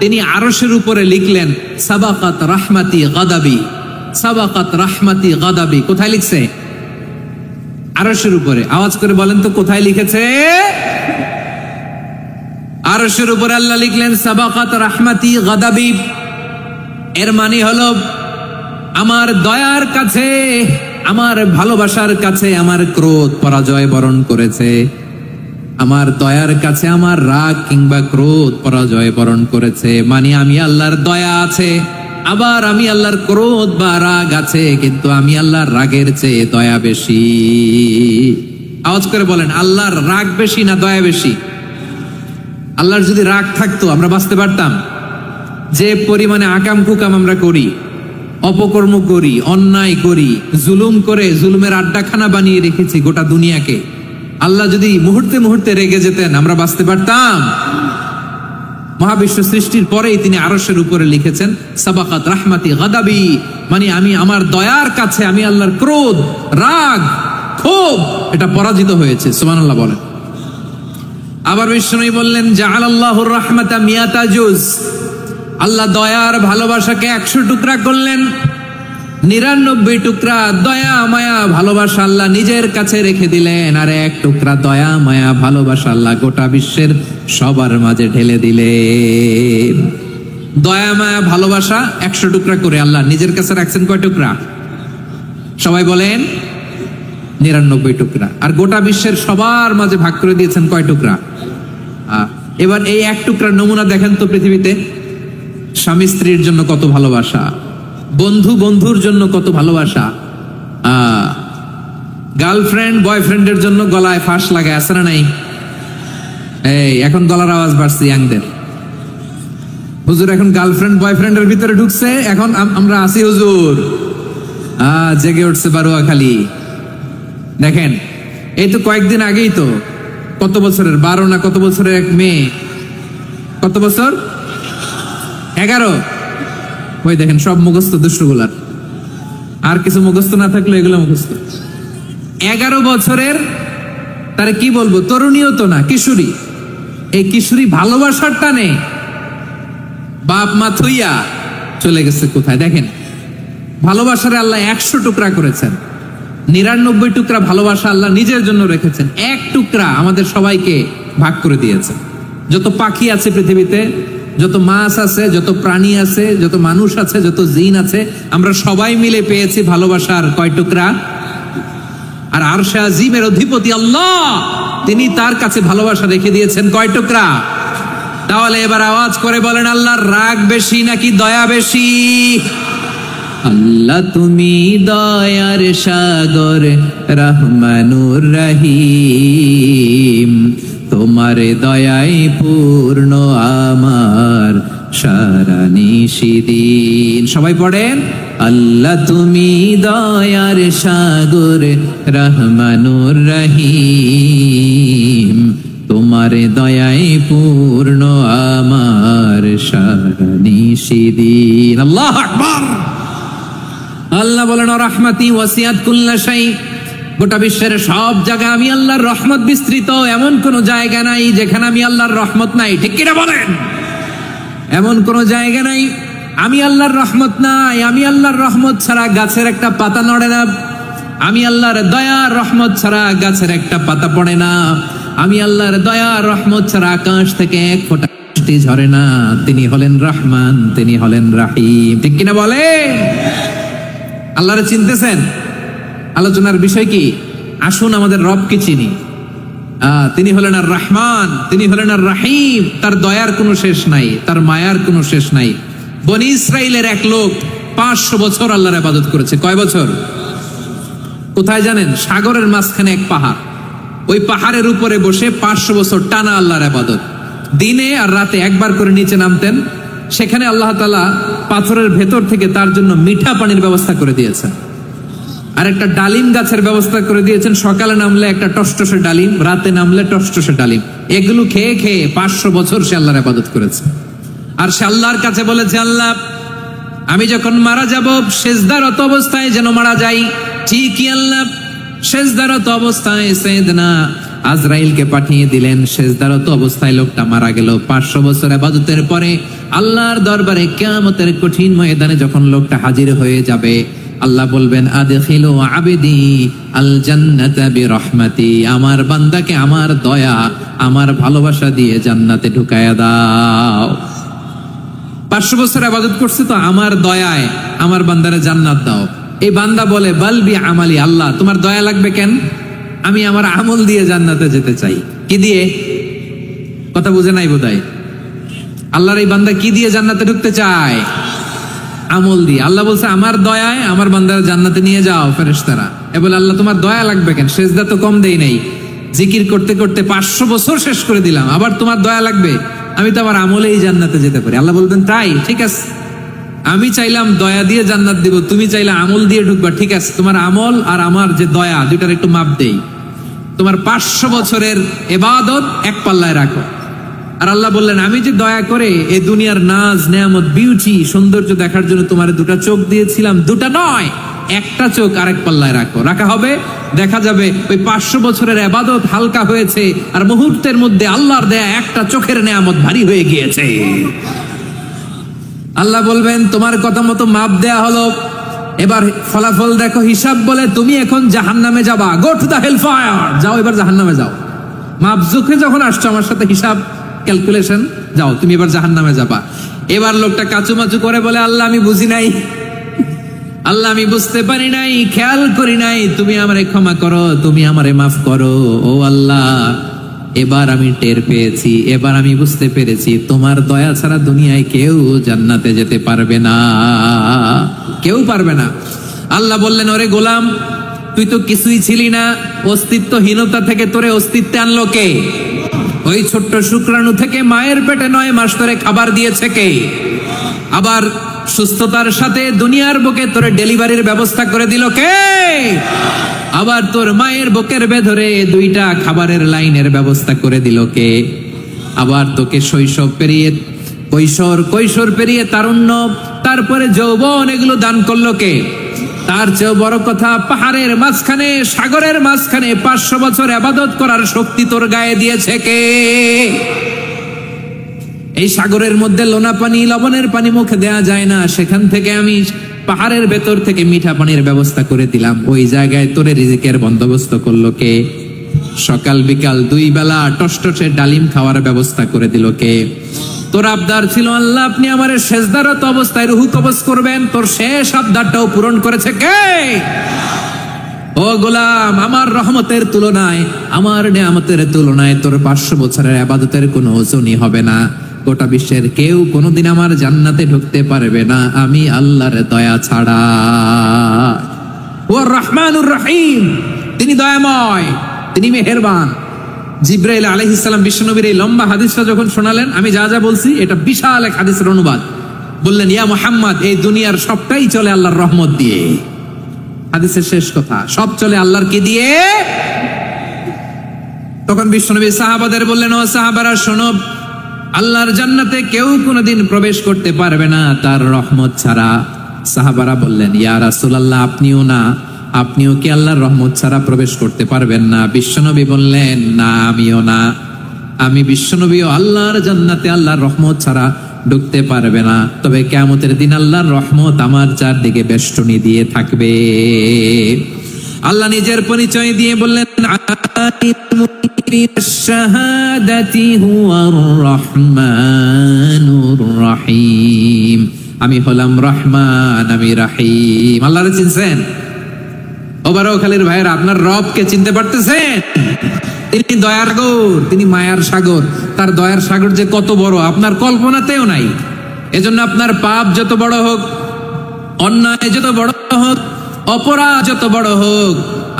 তিনি আরশের উপরে লিখলেন সাবাকাত রাহমাতি গাদাবি, সাবাকাত রাহমাতি গাদাবি। কোথায় লিখছে? আরশের উপরে। আওয়াজ করে বলেন তো কোথায় লিখেছে? আরশের উপরে আল্লাহ লিখলেন সাবাকাত রাহমাতি গাদাবি। এর মানে হলো আমার দয়ার কাছে, আমার ভালোবাসার কাছে আমার ক্রোধ পরাজয় বরণ করেছে। আমার দয়ার কাছে আমার রাগ কিংবা ক্রোধ পরাজয় বরণ করেছে। মানে আমি আল্লাহর দয়া আছে, আবার আমি আল্লাহর ক্রোধ বা রাগ আছে, কিন্তু আমি আল্লাহর রাগের চেয়ে দয়া বেশি। আওয়াজ করে বলেন, আল্লাহর রাগ বেশি না দয়া বেশি? আল্লাহর যদি রাগ থাকতো আমরা বাঁচতে পারতাম? যে পরিমাণে আকাম কুকাম আমরা করি, অপকর্ম করি, অন্যায় করি, জুলুম করে জুলুমের আড্ডাখানা বানিয়ে রেখেছি গোটা দুনিয়াকে, আল্লাহ যদি মুহূর্তে মুহূর্তে রেগে যেতেন আমরা বাঁচতে পারতাম? মহাবিশ্ব সৃষ্টির পরেই তিনি আরশের উপরে লিখেছেন সাবাকাত রাহমাতি গাদাবি, মানে আমি আমার দয়ার কাছে আমি আল্লাহর ক্রোধ, রাগ, ক্ষোভ এটা পরাজিত হয়েছে। সুবহানাল্লাহ বলেন। আবার বিষ্ণু বললেন জাআলাল্লাহুর রাহমাতা মিয়াতা জুজ, আল্লাহ দয়ার ভালোবাসাকে 100 টুকরা করলেন। 99 টুকরা দয়া মায়া ভালোবাসা আল্লাহ নিজের কাছে রেখে দিলেন, আর 1 টুকরা দয়া মায়া ভালোবাসা আল্লাহ গোটা বিশ্বের সবার মাঝে ঢেলে দিলেন। দয়া মায়া ভালোবাসা 100 টুকরা করে আল্লাহ নিজের কাছে রাখছেন। কয় টুকরা? সবাই বলেন 99 টুকরা। আর গোটা বিশ্বের সবার মাঝে ভাগ করে দিয়েছেন কয় টুকরা? এবার এই 1 টুকরার নমুনা দেখেন তো পৃথিবীতে। স্বামী স্ত্রীর জন্য কত ভালোবাসা, বন্ধু বন্ধুর জন্য কত ভালোবাসা, গার্লফ্রেন্ড বয়ফ্রেন্ডের জন্য গলায় ফাঁস লাগায়, আছে না নাই? এই এখন গলার আওয়াজ বাড়ছে ইয়াংদের। হুজুর এখন গার্লফ্রেন্ড বয়ফ্রেন্ডের ভিতরে ঢুকছে, এখন আমরা আছি হুজুর। জেগে উঠছে বারোয়াখালী। দেখেন এই তো কয়েকদিন আগেই তো, কত বছরের 12 না কত বছরের এক মেয়ে, কত বছর? 11। ওই দেখেন সব মুখস্থ দুষ্টগুলার, আর কিছু মুখস্থ না থাকলে এগুলো মুখস্থ। 11 বছরের, তার কি বলবো, তরুণীও তো না, কিশোরী। এই কিশোরী ভালোবাসার টানে বাপ মা থইয়া চলে গেছে কোথায়? দেখেন ভালোবাসারে আল্লাহ 100 টুকরা করেছেন, 99 টুকরা ভালোবাসা আল্লাহ নিজের জন্য রেখেছেন, 1 টুকরা আমাদের সবাইকে ভাগ করে দিয়েছেন। যত পাখি আছে পৃথিবীতে যত মাছ আছে, যত প্রাণী আছে, যত মানুষ আছে, যত জিন আছে, আমরা সবাই মিলে পেয়েছি ভালোবাসার কয় টুকরা? আর আরশে আজিমের অধিপতি আল্লাহ, তিনি তার কাছে ভালোবাসা রেখে দিয়েছেন কয় টুকরা? তাহলে এবার আওয়াজ করে বলেন, আল্লাহর রাগ বেশি নাকি দয়া বেশি? আল্লাহ তুমি দয়ার সাগর, রহমানুর রহিম, তোমার দয়ায় পূর্ণ আমার সারা নিশিদিন। সবাই পড়েন, আল্লাহ তুমি দয়ার সাগর, রহমানুর রহিম, তোমার দয়ায় পূর্ণ আমার সারা নিশিদিন। আল্লাহু আকবার। আল্লাহ বলেন, রাহমাতি ওয়াসিআত কুল্লা শাই, গোটা বিশ্বের সব জায়গায় আমি আল্লাহর রহমত বিস্তৃত, এমন কোন জায়গা নাই যেখানে আমি আল্লাহর রহমত নাই। ঠিক কিনা বলেন? এমন কোন জায়গা নাই আমি আল্লাহর রহমত নাই। আমি আল্লাহর রহমত ছাড়া গাছের একটা পাতা নড়ে না, আমি আল্লাহর দয়া রহমত ছাড়া গাছের একটা পাতা পড়ে না, আমি আল্লাহর দয়া রহমত ছাড়া আকাশ থেকে এক ফোঁটা বৃষ্টি ঝরে না। তিনি হলেন রহমান, তিনি হলেন রাহিম। ঠিক কিনা বলে? আল্লাহরে চিনতেছেন? আলোচনার বিষয় কি? আসুন আমাদের রবকে চিনি। তিনি হলেন আর রহমান, তিনি হলেন আর রাহিম। তার দয়ার কোনো শেষ নাই, তার মায়ার কোনো শেষ নাই। বনি ইসরাইলের এক লোক 500 বছর আল্লাহর ইবাদত করেছে। কয় বছর? কোথায় জানেন? সাগরের মাঝখানে এক পাহাড়, ওই পাহাড়ের উপরে বসে 500 বছর টানা আল্লাহর ইবাদত। দিনে আর রাতে একবার করে নিচে নামতেন। সেখানে আল্লাহ তাআলা পাথরের ভেতর থেকে তার জন্য মিঠা পানির ব্যবস্থা করে দিয়েছেন, আর একটা ডালিম গাছের ব্যবস্থা করে দিয়েছেন। সকালে নামলে একটা টসটসে ডালিম, রাতে নামলে টসটসে ডালিম। এগুলো খেয়ে খেয়ে 500 বছর সে আল্লাহর ইবাদত করেছে। আর সে আল্লাহর কাছে বলেছে, আল্লাহ আমি যখন মারা যাব সেজদারত অবস্থায় যেন মারা যাই। ঠিকই আল্লাহ সেজদারত অবস্থায় সাইয়েদনা আজরাইলকে পাঠিয়ে দিলেন। সেজদারত অবস্থায় লোকটা মারা গেল। 500 বছর ইবাদতের পরে আল্লাহর দরবারে কিয়ামতের কঠিন ময়দানে যখন লোকটা হাজির হয়ে যাবে, আল্লাহ বলবেন, আদখিলু আবদি আল জান্নাতা বিরহমাতি, আমার বান্দাকে আমার দয়া, আমার ভালোবাসা দিয়ে জান্নাতে ঢুকায়া দাও। 500 বছর ইবাদত করছে তো আমার দয়ায় আমার বান্দারে জান্নাত দাও। এই বান্দা বলে, বালবি আমালি, আল্লাহ তোমার দয়া লাগবে কেন? আমি আমার আমল দিয়ে জান্নাতে যেতে চাই। কি দিয়ে? কথা বুঝে নাই বোধহয়। আল্লাহর এই বান্দা কি দিয়ে জান্নাতে ঢুকতে চায়? আমল দিয়ে। আল্লাহ বলছে, আমার দয়ায় আমার বান্দারা জান্নাতে নিয়ে যাও ফেরেশতারা। এ বলে, আল্লাহ তোমার দয়া লাগবে কেন? সেজদা তো কম দেই নাই, জিকির করতে করতে 500 বছর শেষ করে দিলাম, আবার তোমার দয়া লাগবে? আমি তো আমার আমলেই জান্নাতে যেতে পারি। আল্লাহ বলবেন, তাই ঠিক আছে, আমি চাইলাম দয়া দিয়ে জান্নাত দিব, তুমি চাইলে আমল দিয়ে ঢুকবা। ঠিক আছে, তোমার আমল আর আমার যে দয়া, দুইটার একটু মাপ দেই। তোমার 500 বছরের ইবাদত এক পাল্লায় রাখো। আর আল্লাহ বললেন, আমি যে দয়া করে এই দুনিয়ার নাজ নেয়ামত বিউটি সৌন্দর্য দেখার জন্য তোমার 2টা চোখ দিয়েছিলাম, 2টা নয়, একটা চোখ আরেক পাল্লায় রাখো। রাখা হবে, দেখা যাবে ওই 500 বছরের ইবাদত হালকা হয়েছে, আর মুহূর্তের মধ্যে আল্লাহর দেয়া একটা চোখের নেয়ামত ভারী হয়ে গিয়েছে। আল্লাহ বলবেন, তোমার কথা মতো মাপ দেয়া হলো, এবার ফলাফল দেখো। হিসাব বলে, তুমি এখন জাহান্নামে যাবা। Go to the hell fire, যাও এবার জাহান্নামে যাও। মাপ জোখে যখন আসছো আমার সাথে হিসাব ক্যালকুলেশন, যাও তুমি এবার জাহান্নামে যাবা। এবার লোকটা কাচুমাচু করে বলে, আল্লাহ আমি বুঝি নাই, আল্লাহ আমি বুঝতে পারি নাই, খেয়াল করি নাই, তুমি আমারে ক্ষমা করো, তুমি আমারে মাফ করো। ও আল্লাহ, এবার আমি টের পেয়েছি, এবার আমি বুঝতে পেরেছি, তোমার দয়া ছাড়া দুনিয়ায় কেউ জান্নাতে যেতে পারবে না, কেউ পারবে না। আল্লাহ বললেন, ওরে গোলাম, তুই তো কিছুই ছিলি না, অস্তিত্বহীনতা থেকে তোরে অস্তিত্বে আনলো কে? ওই ছোট্ট শুক্রাণু থেকে মায়ের পেটে 9 মাস ধরে খাবার দিয়েছে কে? আবার সুস্থতার সাথে দুনিয়ার বুকে তোরে ডেলিভারির ব্যবস্থা করে দিল কে? আবার তোর মায়ের বুকের ভেতরে 2টা খাবারের লাইনের ব্যবস্থা করে দিল কে? আবার তোকে শৈশব পেরিয়ে কৈশোর পেরিয়ে তারুণ্য, তারপরে যৌবন, এগুলো দান করলো কে? তার চেয়ে বড় কথা, পাহাড়ের মাঝখানে, সাগরের মাঝখানে 500 বছর ইবাদত করার শক্তি তোর গায়ে দিয়েছে কে? এই সাগরের মধ্যে লোনা পানি, লবণের পানি মুখে দেয়া যায় না, সেখান থেকে আমি পাহাড়ের ভেতর থেকে মিঠা পানির ব্যবস্থা করে দিলাম। ওই জায়গায় তোরে রিজিকের বন্দোবস্ত করলো কে? সকাল বিকাল 2 বেলা টসটসে ডালিম খাওয়ার ব্যবস্থা করে দিল কে? তোর আবদার ছিল আল্লাহ আপনি আমার সেজদারত অবস্থায় রুহু কবজ করবেন, তোর শেষ আবদারটাও পূরণ করেছে কে? ও গোলাম, আমার রহমতের তুলনায়, আমার নিয়ামতের তুলনায় তোর 500 বছরের ইবাদতের কোনো ওজনই হবে না। গোটা বিশ্বের কেউ কোনোদিন আমার জান্নাতে ঢুকতে পারবে না আমি আল্লাহর দয়া ছাড়া। ও রহমানুর রহিম, তিনি দয়াময়, তিনি মেহেরবান। জিবরাইল আলাইহিস সালাম বিশ্বনবীর এই লম্বা হাদিসটা যখন শোনালেন, আমি যা যা বলছি এটা বিশাল এক হাদিসের অনুবাদ। বললেন, ইয়া মুহাম্মদ, এই দুনিয়ার সবটাই চলে আল্লাহর রহমত দিয়ে। হাদিসের শেষ কথা, সব চলে আল্লাহর কি দিয়ে? তখন বিশ্বনবী সাহাবাদের বললেন, ও সাহাবারা শোনো, আল্লাহর জান্নাতে কেউ কোনোদিন প্রবেশ করতে পারবে না তার রহমত ছাড়া। সাহাবারা বললেন, ইয়া রাসূলুল্লাহ, আপনিও না? আপনিও কি আল্লাহর রহমত ছাড়া প্রবেশ করতে পারবেন না? বিশ্বনবী বললেন, না, আমিও না। আমি বিশ্বনবীও আল্লাহর জান্নাতে আল্লাহর রহমত ছাড়া ঢুকতে পারবে না। তবে কিয়ামতের দিন আল্লাহর রহমত আমার চারদিকে বেষ্টনী দিয়ে থাকবে। আল্লাহ নিজের পরিচয় দিয়ে বললেন, আমি হলাম রহমান, আমি রাহিম। আল্লাহরে চিনছেন? ও বারোখালীর ভাইয়েরা, আপনার রবকে চিনতে পারতেছেন? তিনি দয়ার সাগর, তিনি মায়ার সাগর। তার দয়ার সাগর যে কত বড় আপনার কল্পনাতেও নাই। এজন্য আপনার পাপ যত বড় হোক, অন্যায় যত বড় হোক, অপরাধ যত বড় হোক,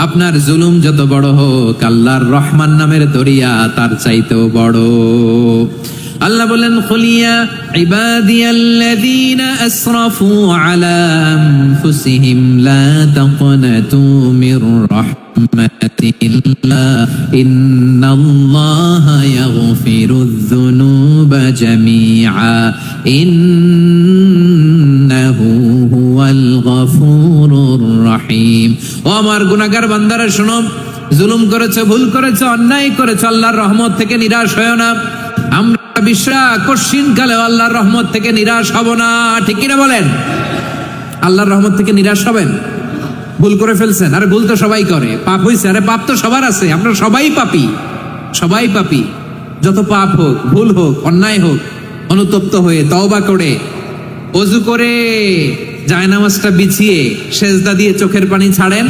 আপনার জুলুম যত বড় হোক, আল্লাহর রহমান নামের দরিয়া তার চাইতেও বড়। আল্লাহ বলেন, খুলিয়া ইবাদিয়াল্লাযীনা আসরাফু আলা আনফুসিহিম লা তাকনাতু মির রাহমাতিল্লাহ ইন্নাল্লাহা ইয়াগফিরুয যুনুবা জামিআ ইন্নাহু হুয়াল গফুরুর রহিম। ও আমার গুনাহগার বান্দারা শোনো, জুলুম করেছে, ভুল করেছে, অন্যায় করেছে, আল্লাহর রহমত থেকে নিরাশ হয়ো না। আমরা বিশ্বাস কঠিন কালেও আল্লাহর রহমত থেকে নিরাশ হব না, ঠিক কিনা বলেন? আল্লাহর রহমত থেকে নিরাশ হবেন? ভুল করে ফেলছেন, আরে ভুল তো সবাই করে। পাপ হয়েছে, আরে পাপ তো সবার আছে, আপনারা সবাই পাপী, সবাই পাপী। যত পাপ হোক, ভুল হোক, অন্যায় হোক, অনুতপ্ত হয়ে তওবা করে, ওযু করে, জায়নামাজটা বিছিয়ে সেজদা দিয়ে চোখের পানি ছাড়েন।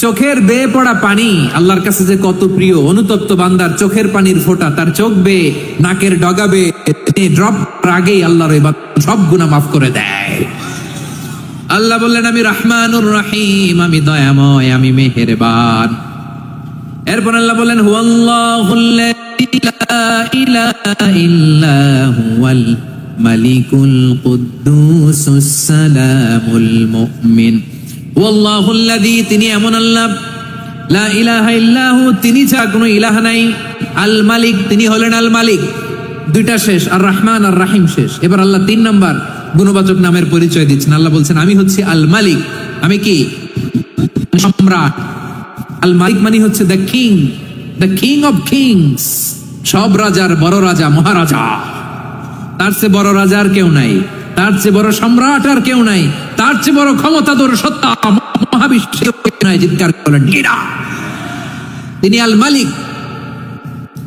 চোখের বেয়ে পড়া পানি আল্লাহর কাছে যে কত প্রিয়। অনুতপ্ত বান্দার চোখের পানির ফোঁটা তার চোখ বেয়ে, নাকের ডগা বেয়ে ড্রপ আগেই আল্লাহর সব গুনাহ মাফ করে দেয়। আল্লাহ বললেন, আমি রহমানুর রহিম, আমি দয়াময়, আমি মেহেরবান। এরপর আল্লাহ বললেন, হুয়াল্লাহুল্লাযী লা ইলাহা ইল্লা হুয়াল মালিকুল কুদ্দুসুস সালামুল মুমিন। ওয়াল্লাহুল্লাযী, তিনি এমন আল্লাহ, লা ইলাহা ইল্লাহু, তিনি ছাড়া কোনো ইলাহ নাই। আল মালিক, তিনি হলেন আল মালিক। দুইটা শেষ, আর রহমান আর রাহিম শেষ। এবার আল্লাহ 3 নাম্বার গুণবাচক নামের পরিচয় দিচ্ছেন। আল্লাহ বলছেন, আমি হচ্ছি আল মালিক। আমি কি? সম্রাট। আল মালিক মানে হচ্ছে the king, the king of kings. সব রাজার বড় রাজা, মহারাজা। তার চেয়ে বড় রাজা আর কেউ নাই, তার চেয়ে বড় সম্রাট আর কেউ নাই, তার চেয়ে বড় ক্ষমতাধর সত্তা মহাবিশ্বে নাই। চিৎকার করেন ঠিক না? তিনি আল মালিক।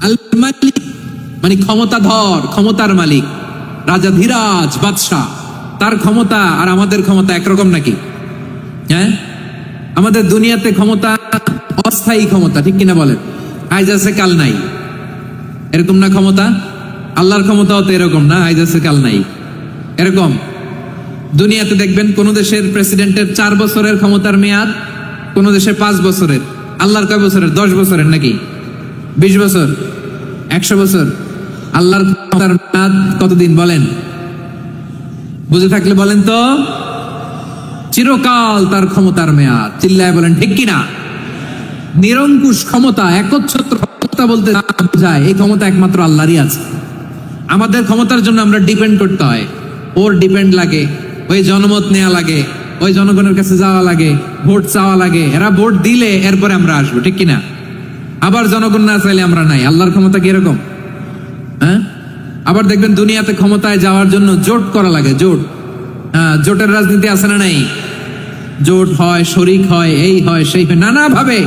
আল মালিক মানে ক্ষমতাধর, ক্ষমতার মালিক, রাজাধিরাজ, বাদশাহ। তার ক্ষমতা আর আমাদের ক্ষমতা একরকম নাকি? হ্যাঁ, আমাদের দুনিয়াতে ক্ষমতা অস্থায়ী ক্ষমতা, ঠিক কিনা বলেন? আজ আছে কাল নাই, এরকম না ক্ষমতা? আল্লাহর ক্ষমতাও তো এরকম না, আজ আছে কাল নাই এরকম। দুনিয়াতে দেখবেন কোন দেশের প্রেসিডেন্টের 4 বছরের ক্ষমতার মেয়াদ, কোন দেশে 5 বছরের। আল্লাহর কয় বছরের? 10 বছরের নাকি 20 বছর, 100 বছর। আল্লাহর ক্ষমতার মেয়াদ কতদিন বলেন? বুঝে থাকলে বলেন তো। চিরকাল তার ক্ষমতার মেয়াদ। চিল্লায় বলেন ঠিক কিনা? নিরঙ্কুশ ক্ষমতা, একচ্ছত্র ক্ষমতা বলতে বোঝায় এই ক্ষমতা একমাত্র আল্লাহরই আছে। আমাদের ক্ষমতার জন্য আমরা ডিপেন্ড করতে হয়, ওর ডিপেন্ড লাগে, ওই জনমত নেওয়া লাগে, ওই জনগণের কাছে যাওয়া লাগে, ভোট চাওয়া লাগে। এরা ভোট দিলে এরপরে আমরা আসবো, ঠিক কিনা? আবার জনগণ না চাইলে আমরা নাই। আল্লাহর ক্ষমতা কি এরকম? হ্যাঁ, আবার দেখবেন দুনিয়াতে ক্ষমতায় যাওয়ার জন্য জোট করা লাগে, জোট। হ্যাঁ, জোটের রাজনীতি আছে না নাই? জোট হয়, শরিক হয়, এই হয়, সেই হয়, নানা ভাবে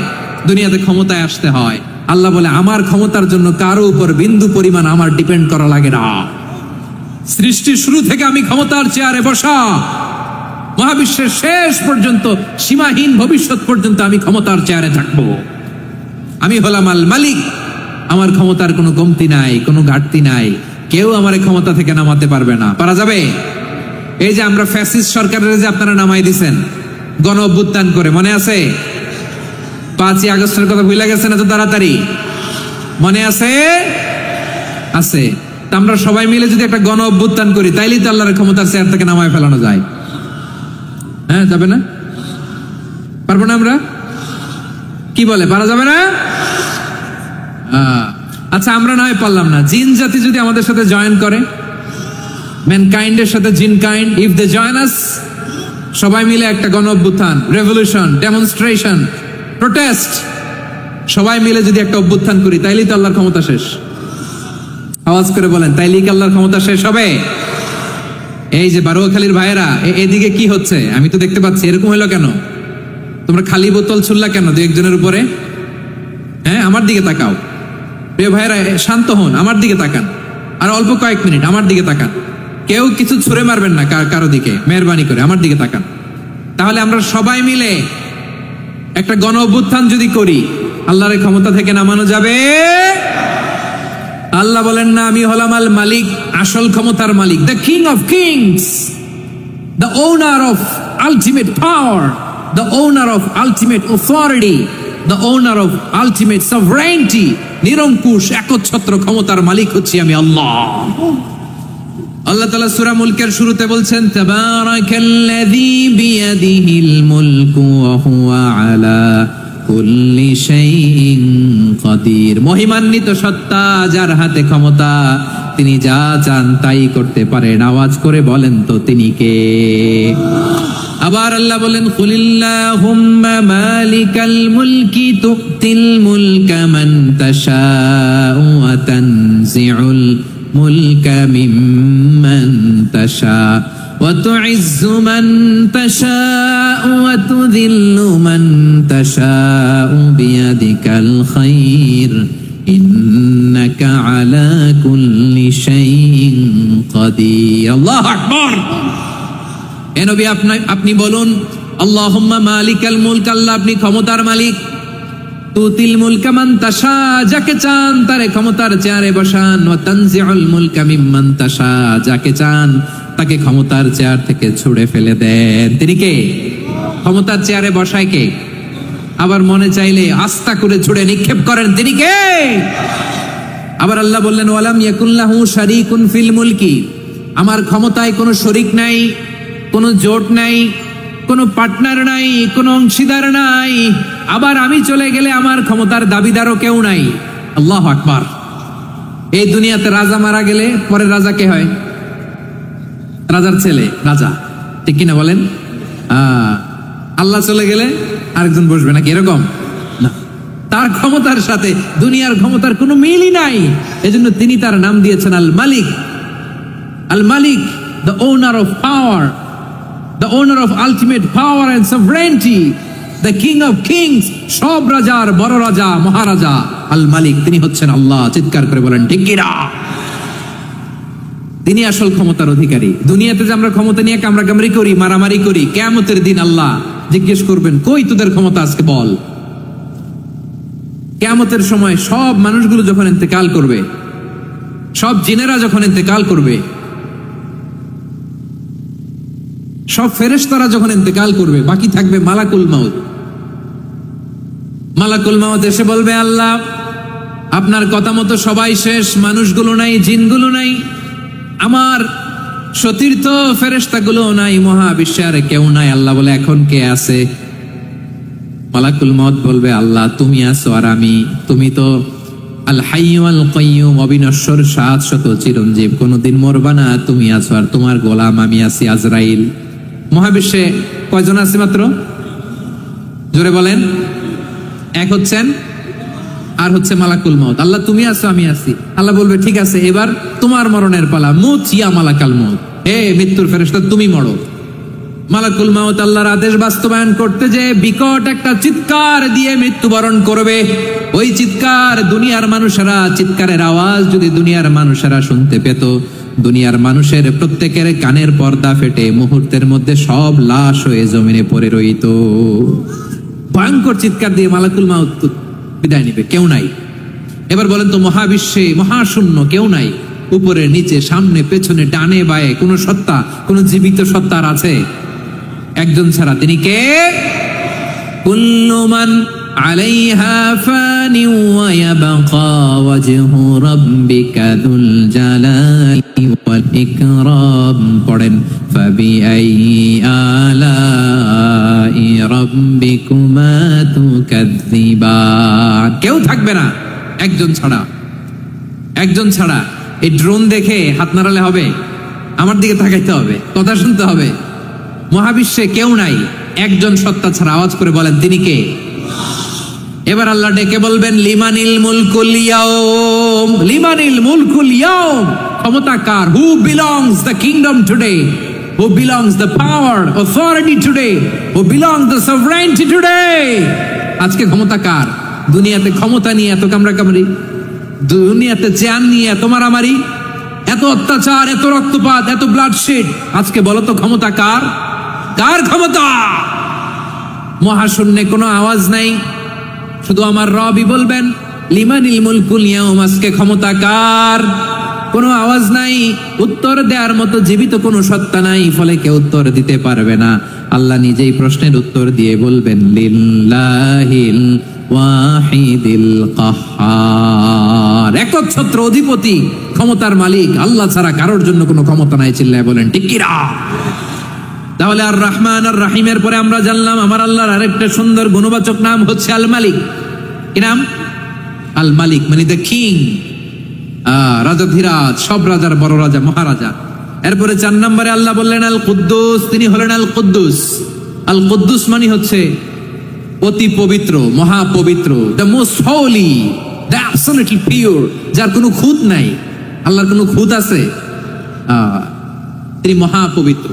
দুনিয়াতে ক্ষমতায় আসতে হয়। আল্লাহ বলে, আমার ক্ষমতার জন্য কারো উপর বিন্দু পরিমাণ আমার ডিপেন্ড করা লাগে না। সৃষ্টির শুরু থেকে আমি ক্ষমতার চেয়ারে বসা, মহাবিশ্বের শেষ পর্যন্ত, সীমাহীন ভবিষ্যৎ পর্যন্ত আমি ক্ষমতার চেয়ারে থাকবো। আমি হলাম আল মালিক, আমার ক্ষমতার কোনো কমতি নাই, কোনো ঘাটতি নাই, কেউ আমার ক্ষমতা থেকে নামাতে পারবে না। পারা যাবে? এই যে আমরা ফ্যাসিস্ট সরকারের যে আপনারা নামাই দিছেন গণ অভ্যুত্থান করে, মনে আছে? 5ই আগস্টের কথা ভুলে গেছেন এত তাড়াতাড়ি? মনে আছে? আছে। আমরা সবাই মিলে যদি একটা গণ অভ্যুত্থান করি, তাইলেই তো আল্লাহর ক্ষমতার চেয়ার থেকে নামায় ফেলানো যায়। হ্যাঁ, যাবে না? পারবো না আমরা? কি বলে, পারা যাবে না? আচ্ছা, আমরা নয় পারলাম না, জিন জাতি যদি আমাদের সাথে জয়েন করে, ম্যানকাইন্ডের সাথে জিনকাইন্ড, ইফ দে জয়েন আস, সবাই মিলে একটা গণ অভ্যুত্থান, রেভলিউশন, ডেমনস্ট্রেশন, প্রোটেস্ট, সবাই মিলে যদি একটা অভ্যুত্থান করি, তাইলেই তো আল্লাহর ক্ষমতা শেষ। আওয়াজ করে বলেন, তাইলেই কি আল্লাহর ক্ষমতা শেষ হবে? এই যে বারোয়াখালীর ভাইয়েরা, এদিকে কি হচ্ছে আমি তো দেখতে পাচ্ছি, এরকম হলো কেন? তোমরা খালি বোতল ছুড়লা কেন দু একজনের উপরে? হ্যাঁ, আমার দিকে তাকাও প্রিয় ভাইয়েরা, শান্ত হন, আমার দিকে তাকান, আর অল্প কয়েক মিনিট আমার দিকে তাকান। কেউ কিছু ছুঁড়ে মারবেন না কারো দিকে, মেহরবানি করে আমার দিকে তাকান। তাহলে আমরা সবাই মিলে একটা গণ অভ্যুত্থান যদি করি, আল্লাহর ক্ষমতা থেকে নামানো যাবে? আল্লাহ বলেন না, আমি হলাম আল মালিক, আসল ক্ষমতার মালিক, the king of kings, the owner of ultimate power, the owner of ultimate authority, the owner of ultimate sovereignty. নিরঙ্কুশ একচ্ছত্র ক্ষমতার মালিক হচ্ছি আমি আল্লাহ। আল্লাহ তাআলা সূরা মুলকের শুরুতে বলছেন, তাবারাকাল্লাযী বিয়াদিহিল মুলকু ওয়া হুয়া আলা কুল্লি শাইইন কাদির। মহিমান্বিত সত্তা যার হাতে ক্ষমতা, তিনি যা চান তাই করতে পারেন। আওয়াজ করে বলেন তো তিনি কে? আবার আল্লাহ বলেন, কুলিল্লাহুম্মা মালিকাল মুলকি তুতিল মুলকা মান তাশাউ ওয়া তানজিউল মুলকা মিম্মান তাশা ওয়া তুইজ্জু মান তাশাউ ওয়া তুযিল্লু মান তাশাউ বিয়াদিকাল খায়র ইন্নাকা আলা কুল্লি শাইইন কাদির। আল্লাহু আকবার। এ নবী, আপনি বলুন, আল্লাহুম্মা মালিকাল মুলক, আল্লাহ আপনি ক্ষমতার মালিক, তুতিল মুলকা মান তাশা, যাকে চান তারে ক্ষমতার চেয়ারে বসান, ওয়া তানজিউল মুলকা মিম্মান তাশা, যাকে চান তাকে ক্ষমতার চেয়ার থেকে ছুড়ে ফেলে দেন। তিনি কে? ক্ষমতার চেয়ারে বসায় কে? আবার মনে চাইলে আস্থা করে ছুড়ে নিক্ষেপ করেন, তিনি কে? আবার আল্লাহ বললেন, ওয়ালাম ইয়াকুল্লাহু শারীকুন ফিল মুলকি, আমার ক্ষমতায় কোনো শরীক নাই, কোনো জোট নাই, কোনো পার্টনার নাই, কোনো অংশীদার নাই। আবার আমি চলে গেলে আমার ক্ষমতার দাবিদারও কেউ নাই। আল্লাহু আকবার। এই দুনিয়াতে রাজা মারা গেলে পরে রাজা কে হয়? রাজার ছেলে রাজা, ঠিক কিনা বলেন? আল্লাহ চলে গেলে আরেকজন বসবে নাকি? এরকম না, তার ক্ষমতার সাথে দুনিয়ার ক্ষমতার কোনো মিলই নাই। এজন্য তিনি তার নাম দিয়েছেন আল মালিক। আল মালিক, the owner of power, the owner of ultimate power and sovereignty, the king of kings, সব রাজার বড় রাজা, মহারাজা আল মালিক, তিনি হচ্ছেন আল্লাহ। চিৎকার করে বলেন ঠিক কিনা? তিনি আসল ক্ষমতার অধিকারী। দুনিয়াতে যে আমরা ক্ষমতা নিয়ে কামড়াকামড়ি করি, মারামারি করি, কিয়ামতের দিন আল্লাহ জিজ্ঞেস করবেন, কই তোদের ক্ষমতা আজকে বল। কিয়ামতের সময় সব মানুষগুলো যখন ইন্তেকাল করবে, সব জিনেরা যখন ইন্তেকাল করবে, সব ফেরেশতারা যখন ইন্তেকাল করবে, বাকি থাকবে মালাকুল মাউত। মালাকুল মাউত এসে বলবে, আল্লাহ আপনার কথা মতো সবাই শেষ, মানুষগুলো নাই, জিনগুলো নাই, আমার সতীর্থ ফেরেশতাগুলো নাই, মহাবিশ্বে আর কেউ নাই। আল্লাহ বলে, এখন কে আছে? মালাকুল মাউত বলবে, আল্লাহ তুমি আছো আর আমি। তুমি তো আল হাইয়্যু আল কাইয়্যুম, অবিনশ্বর, শাশ্বত, চিরঞ্জীব, কোনদিন মরবা না, তুমি আছো আর তোমার গোলাম আমি আছি আজরাইল। মহাবিশ্বে কয়জন আছে মাত্র? জোরে বলেন। এক হচ্ছেন আর হচ্ছে মালাকুল মাউত। আল্লাহ তুমি আছো আমি আছি। আল্লাহ বলবে, ঠিক আছে, এবার তোমার মরণের পালা, মুত ইয়া মালাকাল মাউত, হে মৃত্যুর ফেরেশতা তুমি মরো। মালাকুল মাউত আল্লাহর আদেশ বাস্তবায়ন করতে যে বিকট একটা চিৎকার দিয়ে মৃত্যুবরণ করবে। ওই চিৎকার দুনিয়ার মানুষেরা, চিৎকারের আওয়াজ যদি দুনিয়ার মানুষেরা শুনতে পেত, দুনিয়ার মানুষের প্রত্যেকের কানের পর্দা ফেটে মুহূর্তের মধ্যে সব লাশ হয়ে জমিনে পড়ে রইত। ভয়ঙ্কর চিৎকার দিয়ে মালাকুল মাউত বিদায় নিবে, কেউ নাই। এবার বলেন তো, মহাবিশ্বে মহাশূন্য, কেউ নাই। উপরে নিচে সামনে পেছনে ডানে বায়ে কোন সত্তা, কোন জীবিত সত্তার আছে? একজন ছাড়া, তিনি কে? কুল্লু মান আলাইহা ফানি ওয়া ইয়াবকা ওয়াজহু রাব্বিকা যুল জালালি ওয়াল ইকরাম। পড়েন, ফাবিআইয়ি আলাই রাব্বিকুমা তুকাযযিবান। কেউ থাকবে না একজন ছাড়া, একজন ছাড়া। এই ড্রোন দেখে হাত নাড়ালে হবে? আমার দিকে তাকাইতে হবে, কথা শুনতে হবে। মহাবিশ্বে কেউ নাই একজন সত্তা ছাড়া। আওয়াজ করে বলেন, তিনি কে? এবার আল্লাহ ডেকে বলবেন, লিমানিল মুলকুল ইয়াউম, লিমানিল মুলকুল ইয়াউম। ক্ষমতা কার? Who belongs the kingdom today, who belongs the power authority today, who belongs the sovereignty today. আজকে ক্ষমতা কার? দুনিয়াতে ক্ষমতা নিয়ে এত কামড়াকামড়ি, দুনিয়াতে জ্ঞান নিয়ে এত মারামারি, এত অত্যাচার, এত রক্তপাত, এত ব্লাডশেড। আজকে বলো তো ক্ষমতা কার? কার ক্ষমতা? মহাশূন্যে কোনো আওয়াজ নাই, শুধু আমার রবই বলবেন, লিমানিল মুলকুল ইয়াউম। আজকে ক্ষমতা কার? কোনো আওয়াজ নাই, উত্তর দেওয়ার মতো জীবিত কোনো সত্তা নাই, ফলে কেউ উত্তর দিতে পারবে না। আল্লাহ নিজেই প্রশ্নের উত্তর দিয়ে বলবেন, লিল্লাহিল ওয়াহিদিল কাহ্হার। একচ্ছত্র অধিপতি, ক্ষমতার মালিক আল্লাহ ছাড়া কারোর জন্য কোনো ক্ষমতা নাই। চিল্লায় বলেন ঠিক কিনা? তাহলে আর রহমান আর রাহিমের পরে আমরা জানলাম আমার আল্লাহর আরেকটা সুন্দর গুণবাচক নাম হচ্ছে আল মালিক। কি নাম? আল মালিক, মানে দ্য কিং, রাজাধিরাজ, সব রাজার বড় রাজা, মহারাজা। এরপরে 4 নম্বরে আল্লাহ বললেন আল কুদ্দুস, তিনি হলেন আল কুদ্দুস। আল কুদ্দুস মানে হচ্ছে অতি পবিত্র, মহাপবিত্র, the most holy, the absolutely pure, যার কোনো খুঁত নাই। আল্লাহর কোনো খুঁত আছে? তিনি মহাপবিত্র।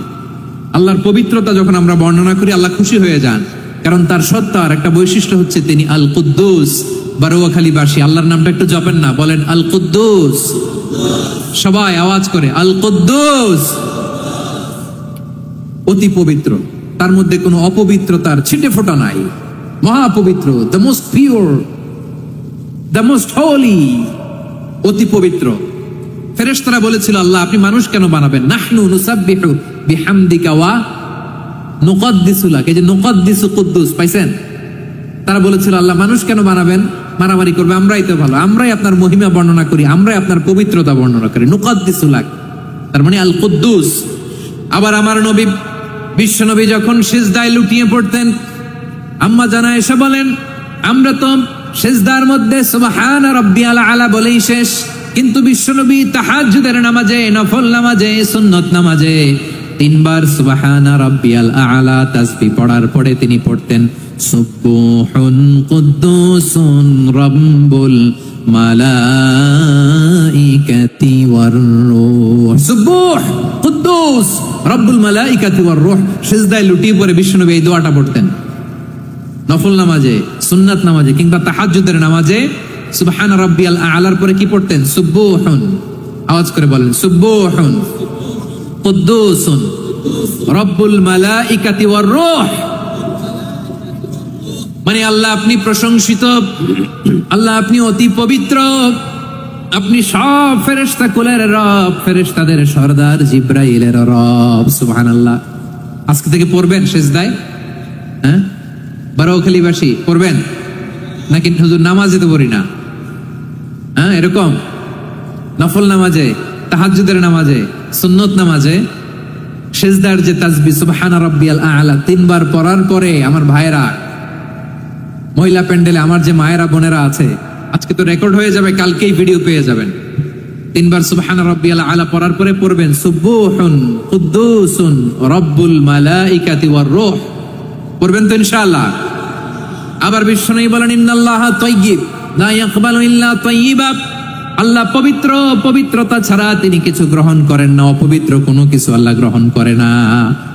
আল্লাহর পবিত্রতা যখন আমরা বর্ণনা করি আল্লাহ খুশি হয়ে যান, কারণ তার সত্তার একটা বৈশিষ্ট্য হচ্ছে তিনি আল কুদ্দুস। বারোয়াখালীবাসী আল্লাহর নামটা একটু জপেন না, বলেন আল কুদ্দুস। সবাই আওয়াজ করে আল কুদ্দুস। অতি পবিত্র, তার মধ্যে কোনো অপবিত্রতার ছিটে ফোঁটা নাই, মহাপবিত্র, the most pure, the most holy, অতি পবিত্র। ফেরেশতারা বলেছিল, আল্লাহ আপনি মানুষ কেন বানাবেন? নাহনু নুসাব্বিহু বিহামদিকা ওয়া নুকদ্দিসু লাক। এই যে নুকদ্দিসু কুদ্দুস পাইছেন? তারা বলেছিল, আল্লাহ মানুষ কেন বানাবেন? মারামারি করবে, আমরাই তো ভালো, আমরাই আপনার মহিমা বর্ণনা করি, আমরাই আপনার পবিত্রতা বর্ণনা করি। নুকদ্দিসু লাক, তার মানে আল কুদ্দুস। আবার আমার নবী, বিশ্ব নবী যখন সিজদায় লুটিয়ে পড়তেন, আম্মা জানা এসে বলেন, আমরা তো সিজদার মধ্যে সুবহান রাব্বিয়াল আলা বলেই শেষ, কিন্তু বিশ্বনবী তাহাজ্জুদের নামাজে, নফল নামাজে, সুন্নত নামাজে 3 বার সুবহানা রাব্বিয়াল আলা তাসবিহ পড়ার পরে তিনি পড়তেন সুবহুন কুদ্দুসুন রাব্বুল মালাইকাতি ওয়ার রূহ। সুবহ কুদ্দুস রাব্বুল মালাইকাতি ওয়ার রূহ। সিজদায় লুটিয়ে পড়ে বিশ্বনবী এই দোয়াটা পড়তেন। নফল নামাজে, সুন্নাত নামাজে কিংবা তাহাজ্জুদের নামাজে সুবহান রাব্বিয়াল আলার পরে কি পড়তেন? সুবহুন। আওয়াজ করে বলেন সুবহুন কুদ্দুসুন রাব্বুল মালাইকাতি ওয়ার রূহ। মানে আল্লাহ আপনি প্রশংসিত, আল্লাহ আপনি অতি পবিত্র, আপনি সব ফেরেশতা কুলের রব, ফেরেশতাদের সরদার জিব্রাইলের রব। সুবহানাল্লাহ। আজকে থেকে পড়বেন সিজদায়? হ্যাঁ, বারোখালীবাসী পড়বেন নাকি হুজুর নামাজে তো পড়ি না? হ্যাঁ, এরকম নফল নামাজে, তাহাজ্জুদের নামাজে, সুন্নত নামাজে সিজদার যে তাসবিহ সুবহান রাব্বিয়াল আলা 3 বার পড়ার পরে আমার ভাইরা, মহিলা প্যান্ডেলে আমার যে মায়েরা বোনেরা আছে, আজকে তো রেকর্ড হয়ে যাবে, কালকেই ভিডিও পেয়ে যাবেন। 3 বার সুবহান রাব্বিয়াল আলা পড়ার পরে পড়বেন সুবহুন কুদ্দুসুন রাব্বুল মালাইকাতি ওয়ার রূহ। পড়বেন তো ইনশাআল্লাহ। আবার বিশ্বনবী বলেন ইন্নাল্লাহা তাইয়্যিব লা ইয়াকবালু ইল্লা তাইয়্যিবা। আল্লাহ পবিত্র, পবিত্রতা ছাড়া তিনি কিছু গ্রহণ করেন না, অপবিত্র কোনো কিছু আল্লাহ গ্রহণ করে না।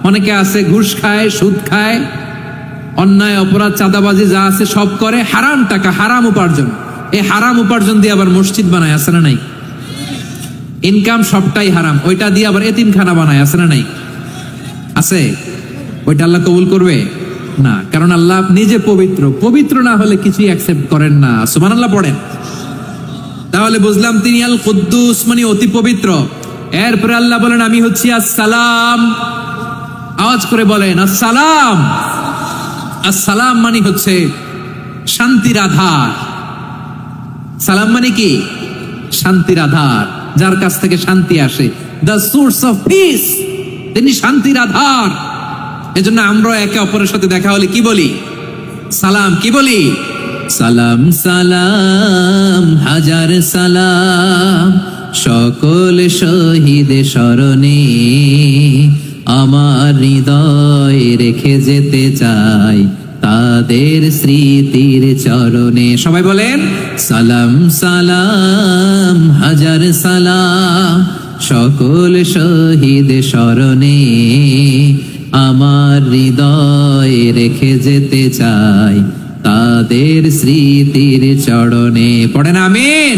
অনেকে আছে ঘুষ খায়, সুদ খায়, অন্যায় অপরাধ চাঁদাবাজি যা আছে সব করে, হারাম টাকা, হারাম উপার্জন। এই হারাম উপার্জন দিয়ে আবার মসজিদ বানায়, আছে না নাই? ইনকাম সবটাই হারাম, ওইটা দিয়ে আবার এতিমখানা বানায়, আছে না নাই? আছে? ওইটা আল্লাহ কবুল করবে না, কারণ আল্লাহ নিজে পবিত্র, পবিত্র না হলে কিছুই অ্যাকসেপ্ট করেন না। সুবহানাল্লাহ পড়েন। তাহলে বুঝলাম তিনি আল কুদ্দুস মানে অতি পবিত্র। এরপরে আল্লাহ বলেন আমি হচ্ছি আসসালাম। আওয়াজ করে বলেন আসসালাম। আসসালাম মানে হচ্ছে শান্তির আধার। সালাম মানে কি? শান্তির আধার, যার কাছ থেকে শান্তি আসে। দ্য সোর্স অফ পিস, তিনি শান্তির আধার। এজন্য আমরা একে অপরের সাথে দেখা হলে কি বলি? সালাম। কি বলি? সালাম সালাম হাজার সালাম, সকল শহীদ স্মরণে আমার হৃদয় রেখে যেতে চাই তাদের স্মৃতির চরণে। সবাই বলেন সালাম সালাম হাজার সালাম, সকল শহীদ স্মরণে আমার হৃদয় রেখে যেতে চাই তাদের স্মৃতির চরণে। পড়েন আমিন।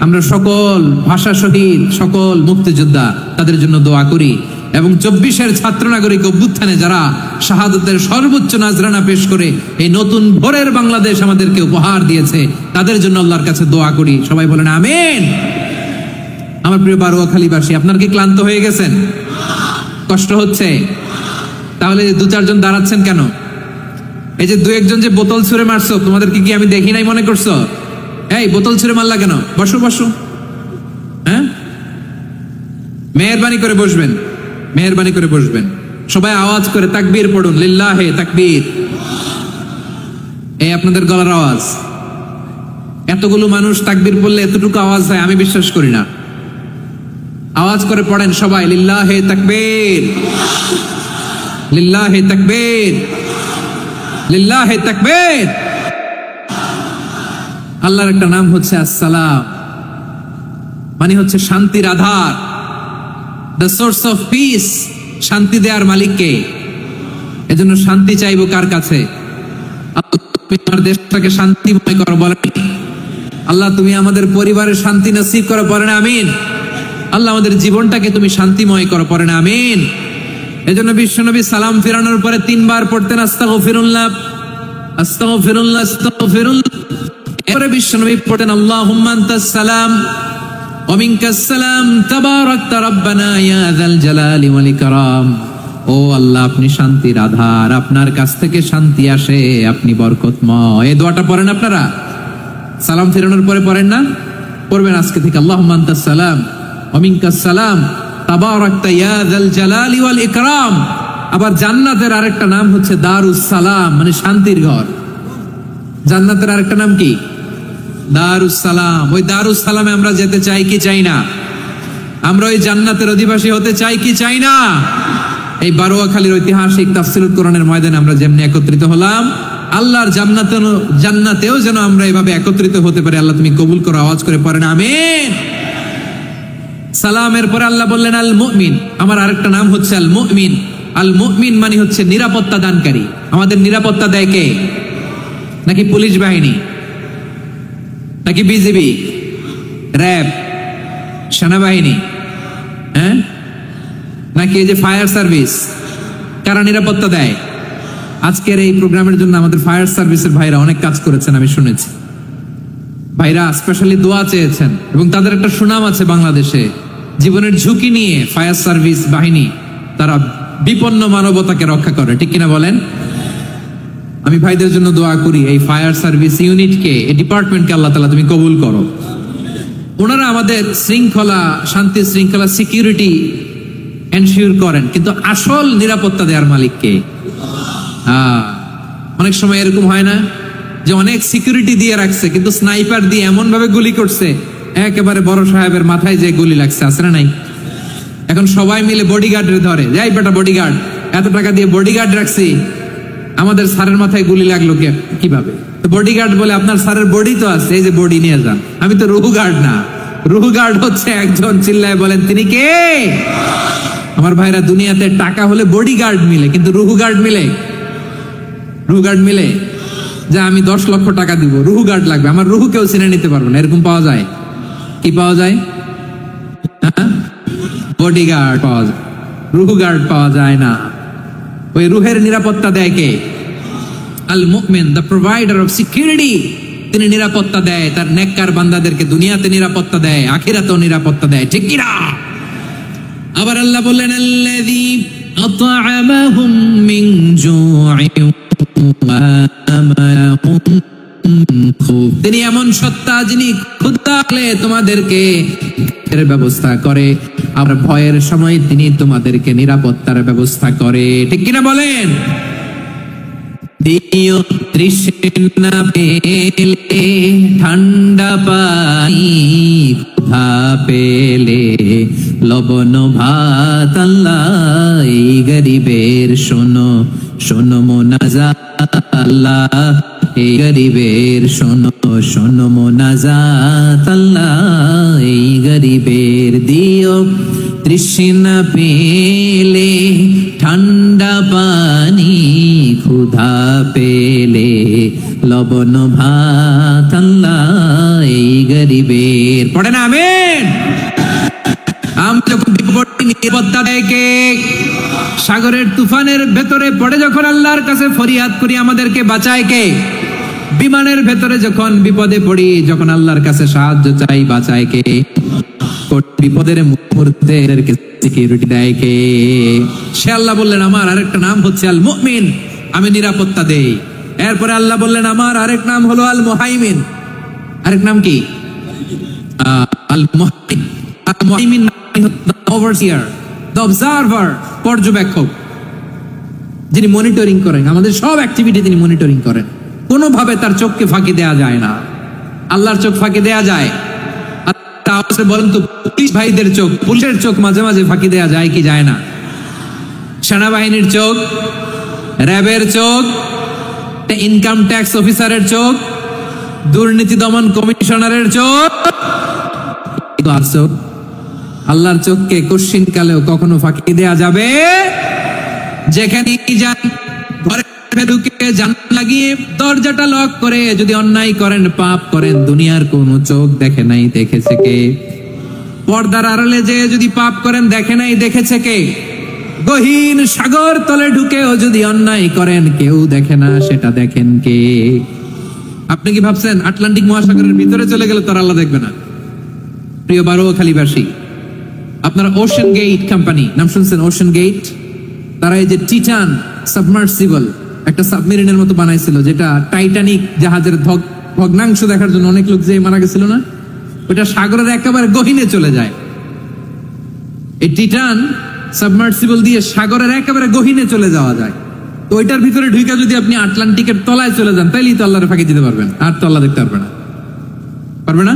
আমরা সকল ভাষা শহীদ, সকল মুক্তিযোদ্ধা, তাদের জন্য দোয়া করি এবং 24-এর ছাত্র নাগরিক অভ্যুত্থানে যারা শাহাদাতের সর্বোচ্চ নাজরানা পেশ করে এই নতুন ভোরের বাংলাদেশ আমাদেরকে উপহার দিয়েছে, তাদের জন্য আল্লাহর কাছে দোয়া করি। সবাই বলেন আমিন। আমার প্রিয় বারোয়াখালীবাসী, আপনার কি ক্লান্ত হয়ে গেছেন? কষ্ট হচ্ছে? তাহলে 2-4 জন দাঁড়াচ্ছেন কেন? এই যে 2-1 জন যে বোতল ছুঁড়ে মারছো, তোমাদেরকে কি আমি দেখি নাই মনে করছো? এই বোতল ছুঁড়ে মারলা কেন? বসো বসো। হ্যাঁ, মেহেরবানি করে বসবেন, মেহেরবানি করে বসবেন। সবাই আওয়াজ করে তাকবীর পড়ুন, লিল্লাহে তাকবীর। এই আপনাদের গলার আওয়াজ। এতগুলো মানুষ তাকবীর পড়লে এতটুকু আওয়াজ হয় আমি বিশ্বাস করি না। আওয়াজ করে পড়েন সবাই, লিল্লাহে তাকবীর, লিল্লাহে তাকবীর, লিল্লাহে তাকবীর। আল্লাহর একটা নাম হচ্ছে আসসালাম, মানে হচ্ছে শান্তির আধার, দ্য সোর্স অফ পিস। শান্তি দেওয়ার মালিককে। এজন্য শান্তি চাইবো কার কাছে? আমার দেশটাকে শান্তিময় করো বলেন। আল্লাহ তুমি আমাদের পরিবারের শান্তি নসিব করো পড়েন আমিন। আল্লাহ আমাদের জীবনটাকে তুমি শান্তিময় করো পড়েন আমিন। এজন্য বিশ্বনবী সালাম ফিরানোর পরে 3 বার পড়তেন আস্তাগফিরুল্লাহ, আস্তাগফিরুল্লাহ, আস্তাগফিরুল্লাহ। এরপরে বিশ্বনবী পড়তেন আল্লাহুম্মা আনতাস সালাম ওয়া মিনকাস সালাম তাবারাকতা রাব্বানা ইয়া যাল জালালি ওয়াল ইকরাম। ও আল্লাহ আপনি শান্তির আধার, আপনার কাছ থেকে শান্তি আসে, আপনি বরকতময়। এই দোয়াটা পড়েন আপনারা সালাম ফিরানোর পরে, পড়েন না? পড়বেন আজকে থেকে আল্লাহুম্মা আনতাস সালাম ওয়া মিনকাস সালাম তাবারাকতা ইয়া যাল জালালি ওয়াল ইকরাম। আবার জান্নাতের আরেকটা নাম হচ্ছে দারুস সালাম, মানে শান্তির ঘর। জান্নাতের আরেকটা নাম কি? দারুস সালাম। ওই দারুস সালামে আমরা যেতে চাই কি চাই না? আমরা ওই জান্নাতের অধিবাসী হতে চাই কি চাই না? এই বারোয়াখালীর ঐতিহাসিক তাফসীরুল কোরআনের ময়দানে আমরা যেমনি একত্রিত হলাম, আল্লাহর জান্নাতেও যেন আমরা এভাবে একত্রিত হতে পারি। আল্লাহ তুমি কবুল করো। আওয়াজ করে পড়েন আমিন। সালামের পরে আল্লাহ বললেন আল মুমিন। আমার আরেকটা নাম হচ্ছে আল মুমিন। আল মুমিন মানে হচ্ছে নিরাপত্তা দানকারী। আমাদের নিরাপত্তা দেয় কে? নাকি পুলিশ বাহিনী, নাকি বিজিবি, র্যাব, সেনাবাহিনী, হ্যাঁ, নাকি এই যে ফায়ার সার্ভিস? কারা নিরাপত্তা দেয়? আজকের এই প্রোগ্রামের জন্য আমাদের ফায়ার সার্ভিসের ভাইরা অনেক কাজ করেছেন, আমি শুনেছি। ভাইরা স্পেশালি দোয়া চেয়েছেন এবং তাদের একটা সুনাম আছে বাংলাদেশে। জীবনের ঝুঁকি নিয়ে ফায়ার সার্ভিস বাহিনী তারা বিপন্ন মানবতাকে রক্ষা করে, ঠিক কিনা বলেন? আমি ভাইদের জন্য দোয়া করি, এই ফায়ার সার্ভিস ইউনিটকে, এই ডিপার্টমেন্টকে আল্লাহ তাআলা তুমি কবুল করো। ওনারা আমাদের শৃঙ্খলা, শান্তি শৃঙ্খলা, সিকিউরিটি এনশিওর করেন, কিন্তু আসল নিরাপত্তা দেওয়ার মালিক কে? অনেক সময় এরকম হয় না যে অনেক সিকিউরিটি দিয়ে রাখছে, কিন্তু স্নাইপার দিয়ে এমন ভাবে গুলি করছে একেবারে বড় সাহেবের মাথায় যে গুলি লাগছে, আছে না নাই? এখন সবাই মিলে বডিগার্ডের ধরে, যাই বেটা বডিগার্ড, এত টাকা দিয়ে বডিগার্ড রাখছি, আমাদের স্যারের মাথায় গুলি লাগলো কিভাবে? তো বডিগার্ড বলে আপনার স্যারের বডি তো আছে, এই যে বডি নিয়ে যান। আমি তো রুহু গার্ড না, রুহু গার্ড হচ্ছে একজন, চিল্লায় বলেন তিনি কে? আমার ভাইরা, দুনিয়াতে টাকা হলে বডিগার্ড মিলে, কিন্তু রুহু গার্ড মিলে? রুহু গার্ড মিলে যে আমি 10 লক্ষ টাকা দিব, রুহু গার্ড লাগবে, আমার রুহু কেউ চিনে নিতে পারবো না, এরকম পাওয়া যায়? কি পাওয়া যায়? বডিগার্ড পাওয়া যায়, রুহ গার্ড পাওয়া যায় না। ওই রুহের নিরাপত্তা দেয় কে? আল মুমিন, দ্য প্রোভাইডার অফ সিকিউরিটি। তিনি নিরাপত্তা দেয় তার নেককার বান্দাদেরকে, দুনিয়াতে নিরাপত্তা দেয়, আখিরাতেও নিরাপত্তা দেয়, ঠিক কি না? আবার আল্লাহ বললেন আল্লাযী আত'আমাহুম মিন জু'ইন ওয়া আমানাহুম। তিনি এমন সত্তা যিনি ক্ষুধা লাগলে তোমাদেরকে ব্যবস্থা করে, আর ভয়ের সময় তিনি তোমাদেরকে নিরাপত্তার ব্যবস্থা করে, ঠিক কিনা বলেন? দিও তৃষ্ণা পেলে ঠান্ডা পানি, ক্ষুধা পেলে লবণ ভাত, আল্লাহ এই গরিবের শোনো শোনো মোনাজাত, আল্লাহ এই গরিবের শোনো শোনো মোনাজাত, আল্লাহ এই গরিবের দিও তৃষ্ণা পেলে ঠান্ডা পানি, ক্ষুধা পেলে লবণ ভাত, আল্লাহ এই গরিবের। পড়ে না আমিন? আমরা যখন বিপদে নিরাপত্তা দেয় কে? সাগরের তুফানের ভেতরে পড়ে যখন আল্লাহর কাছে ফরিয়াদ করি আমাদেরকে বাঁচায় কে? বিমানের ভেতরে যখন বিপদে পড়ি, যখন আল্লাহর কাছে সাহায্য চাই, বাঁচায় কে? বিপদের মুহূর্তে সিকিউরিটি দেয় কে? সে আল্লাহ বললেন আমার আরেকটা নাম হচ্ছে আল মুমিন, আমি নিরাপত্তা দেই। এরপরে আল্লাহ বললেন আমার আরেক নাম হলো আল মুহাইমিন। আরেক নাম কি? আল মুহাইমিন। আল মুহাইমিন ওভারসিয়ার, দ্য অবজারভার, পর্যবেক্ষক, যিনি মনিটরিং করেন আমাদের সব অ্যাক্টিভিটি, তিনি মনিটরিং করেন। কোনোভাবে তার চোখকে ফাঁকি দেয়া যায় না। আল্লাহর চোখ ফাঁকি দেয়া যায়? বলেন তো, পুলিশ ভাইদের চোখ, পুলিশের চোখ মাঝে মাঝে ফাঁকি দেয়া যায় কি যায় না? সেনাবাহিনীর চোখ, র্যাবের চোখ, ইনকাম ট্যাক্স অফিসারের চোখ, দুর্নীতি দমন কমিশনারের চোখ, আল্লাহর চোখকে কশ্চিন কালেও কখনো ফাঁকি দেয়া যাবে? যেখানে যান ঘরে ঢুকে জানালা লাগিয়ে দরজাটা লক করে যদি অন্যায় করেন, পাপ করেন, দুনিয়ার কোন চোখ দেখে নাই, দেখেছে কে? পর্দার আড়ালে যে যদি পাপ করেন, দেখে নাই, দেখেছে কে? গহীন সাগর তলে ঢুকেও যদি অন্যায় করেন, কেউ দেখে না, সেটা দেখেন কে? আপনি কি ভাবছেন আটলান্টিক মহাসাগরের ভিতরে চলে গেলে তার আল্লাহ দেখবে না? প্রিয় বারোয়াখালীবাসী, আপনারা ওশান গেট কোম্পানি নাম শুনছেন? ওশান গেট, তারা এই যে টিটান সাবমার্সিবল একটা সাবমেরিনের মতো বানাইছিল, যেটা টাইটানিক জাহাজের ভগ্নাংশ দেখার জন্য অনেক লোক যে মারা গেছিল না, ওটা সাগরের একেবারে গহীনে চলে যায়। এই টিটান সাবমার্সিবল দিয়ে সাগরের একেবারে গহীনে চলে যাওয়া যায়। তো ওইটার ভিতরে ঢুকে যদি আপনি আটলান্টিকের তলায় চলে যান, তাইলেই তো আল্লাহর ফাঁকি দিতে পারবেন, আর তো আল্লাহ দেখতে পারবে না। পারবে না?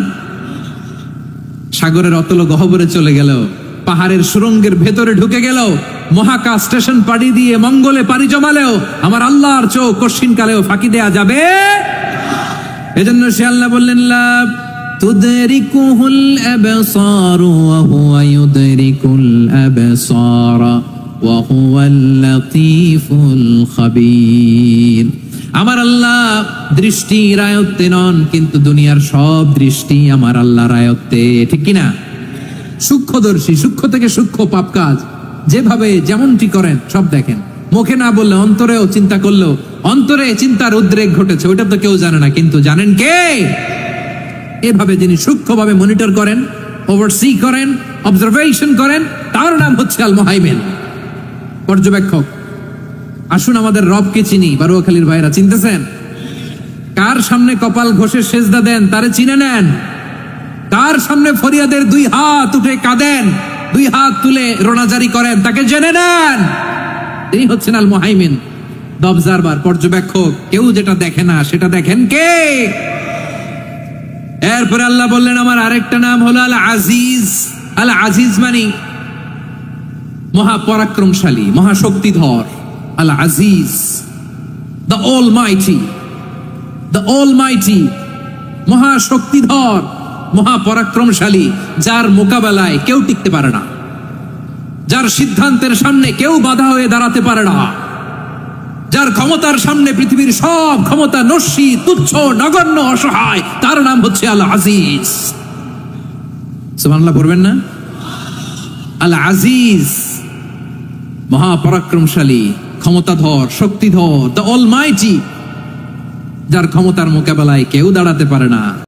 সাগরের অতল গহ্বরে চলে গেল, পাহাড়ের সুরঙ্গের ভেতরে ঢুকে গেল, মহাকাশ স্টেশন পাড়ি দিয়ে মঙ্গলে পাড়ি জমালেও আমার আল্লাহর চোখ কশ্চিন কালেও ফাঁকি দেয়া যাবে? এজন্য সে আল্লাহ বললেন লা তুদরিকুহুল আবসার ওয়া হুয়া ইউদরিকুল আবসার ওয়া হুয়াল লাতীফুল খাবীর। আমার আল্লাহ দৃষ্টির আয়ত্তে নন, কিন্তু দুনিয়ার সব দৃষ্টি আমার আল্লাহর আয়ত্তে, ঠিক কিনা? সূক্ষ্মদর্শী, সূক্ষ্ম থেকে সূক্ষ্ম পাপ কাজ যেভাবে যেমনটি করেন সব দেখেন। মুখে না বললে অন্তরেও চিন্তা করলেও অন্তরে চিন্তার উদ্রেক ঘটেছে, ওইটা তো কেউ জানে না, কিন্তু জানেন কে? এভাবে যিনি সূক্ষ্মভাবে মনিটর করেন, ওভারসি করেন, অবজারভেশন করেন, তার নাম হচ্ছে আল মুহাইমিন, পর্যবেক্ষক। আসুন আমাদের রবকে চিনি। বারোয়াখালীর ভাইরা চিনতেছেন? কার সামনে কপাল ঘষে সেজদা দেন তারে চিনে নেন। কার সামনে ফরিয়াদের দুই হাত উঠে কাঁদেন, দুই হাত তুলে রোনাজারি করেন, তাকে জেনে নেন। তিনি হচ্ছেন আল মুহাইমিন, দ্য অবজারভার, পর্যবেক্ষক। কেউ যেটা দেখে না সেটা দেখেন কে? এরপরে আল্লাহ বললেন আমার আরেকটা নাম হলো আল আজিজ। আল আজিজ মানে মহাপরাক্রমশালী, মহাশক্তিধর। আল আজিজ, দ্য অলমাইটি, দ্য অলমাইটি, মহাশক্তিধর, মহাপরাক্রমশালী, যার মোকাবেলায় কেউ টিকতে পারে না, যার সিদ্ধান্তের সামনে কেউ বাধা হয়ে দাঁড়াতে পারে না, যার ক্ষমতার সামনে পৃথিবীর সব ক্ষমতা নস্যি, তুচ্ছ, নগণ্য, অসহায়, তার নাম হচ্ছে আল আজিজ। সুবহানাল্লাহ পড়বেন না? আল আজিজ, মহাপরাক্রমশালী, ক্ষমতাধর, শক্তিধর, দ্য অলমাইটি, যার ক্ষমতার মোকাবেলায় কেউ দাঁড়াতে পারে না।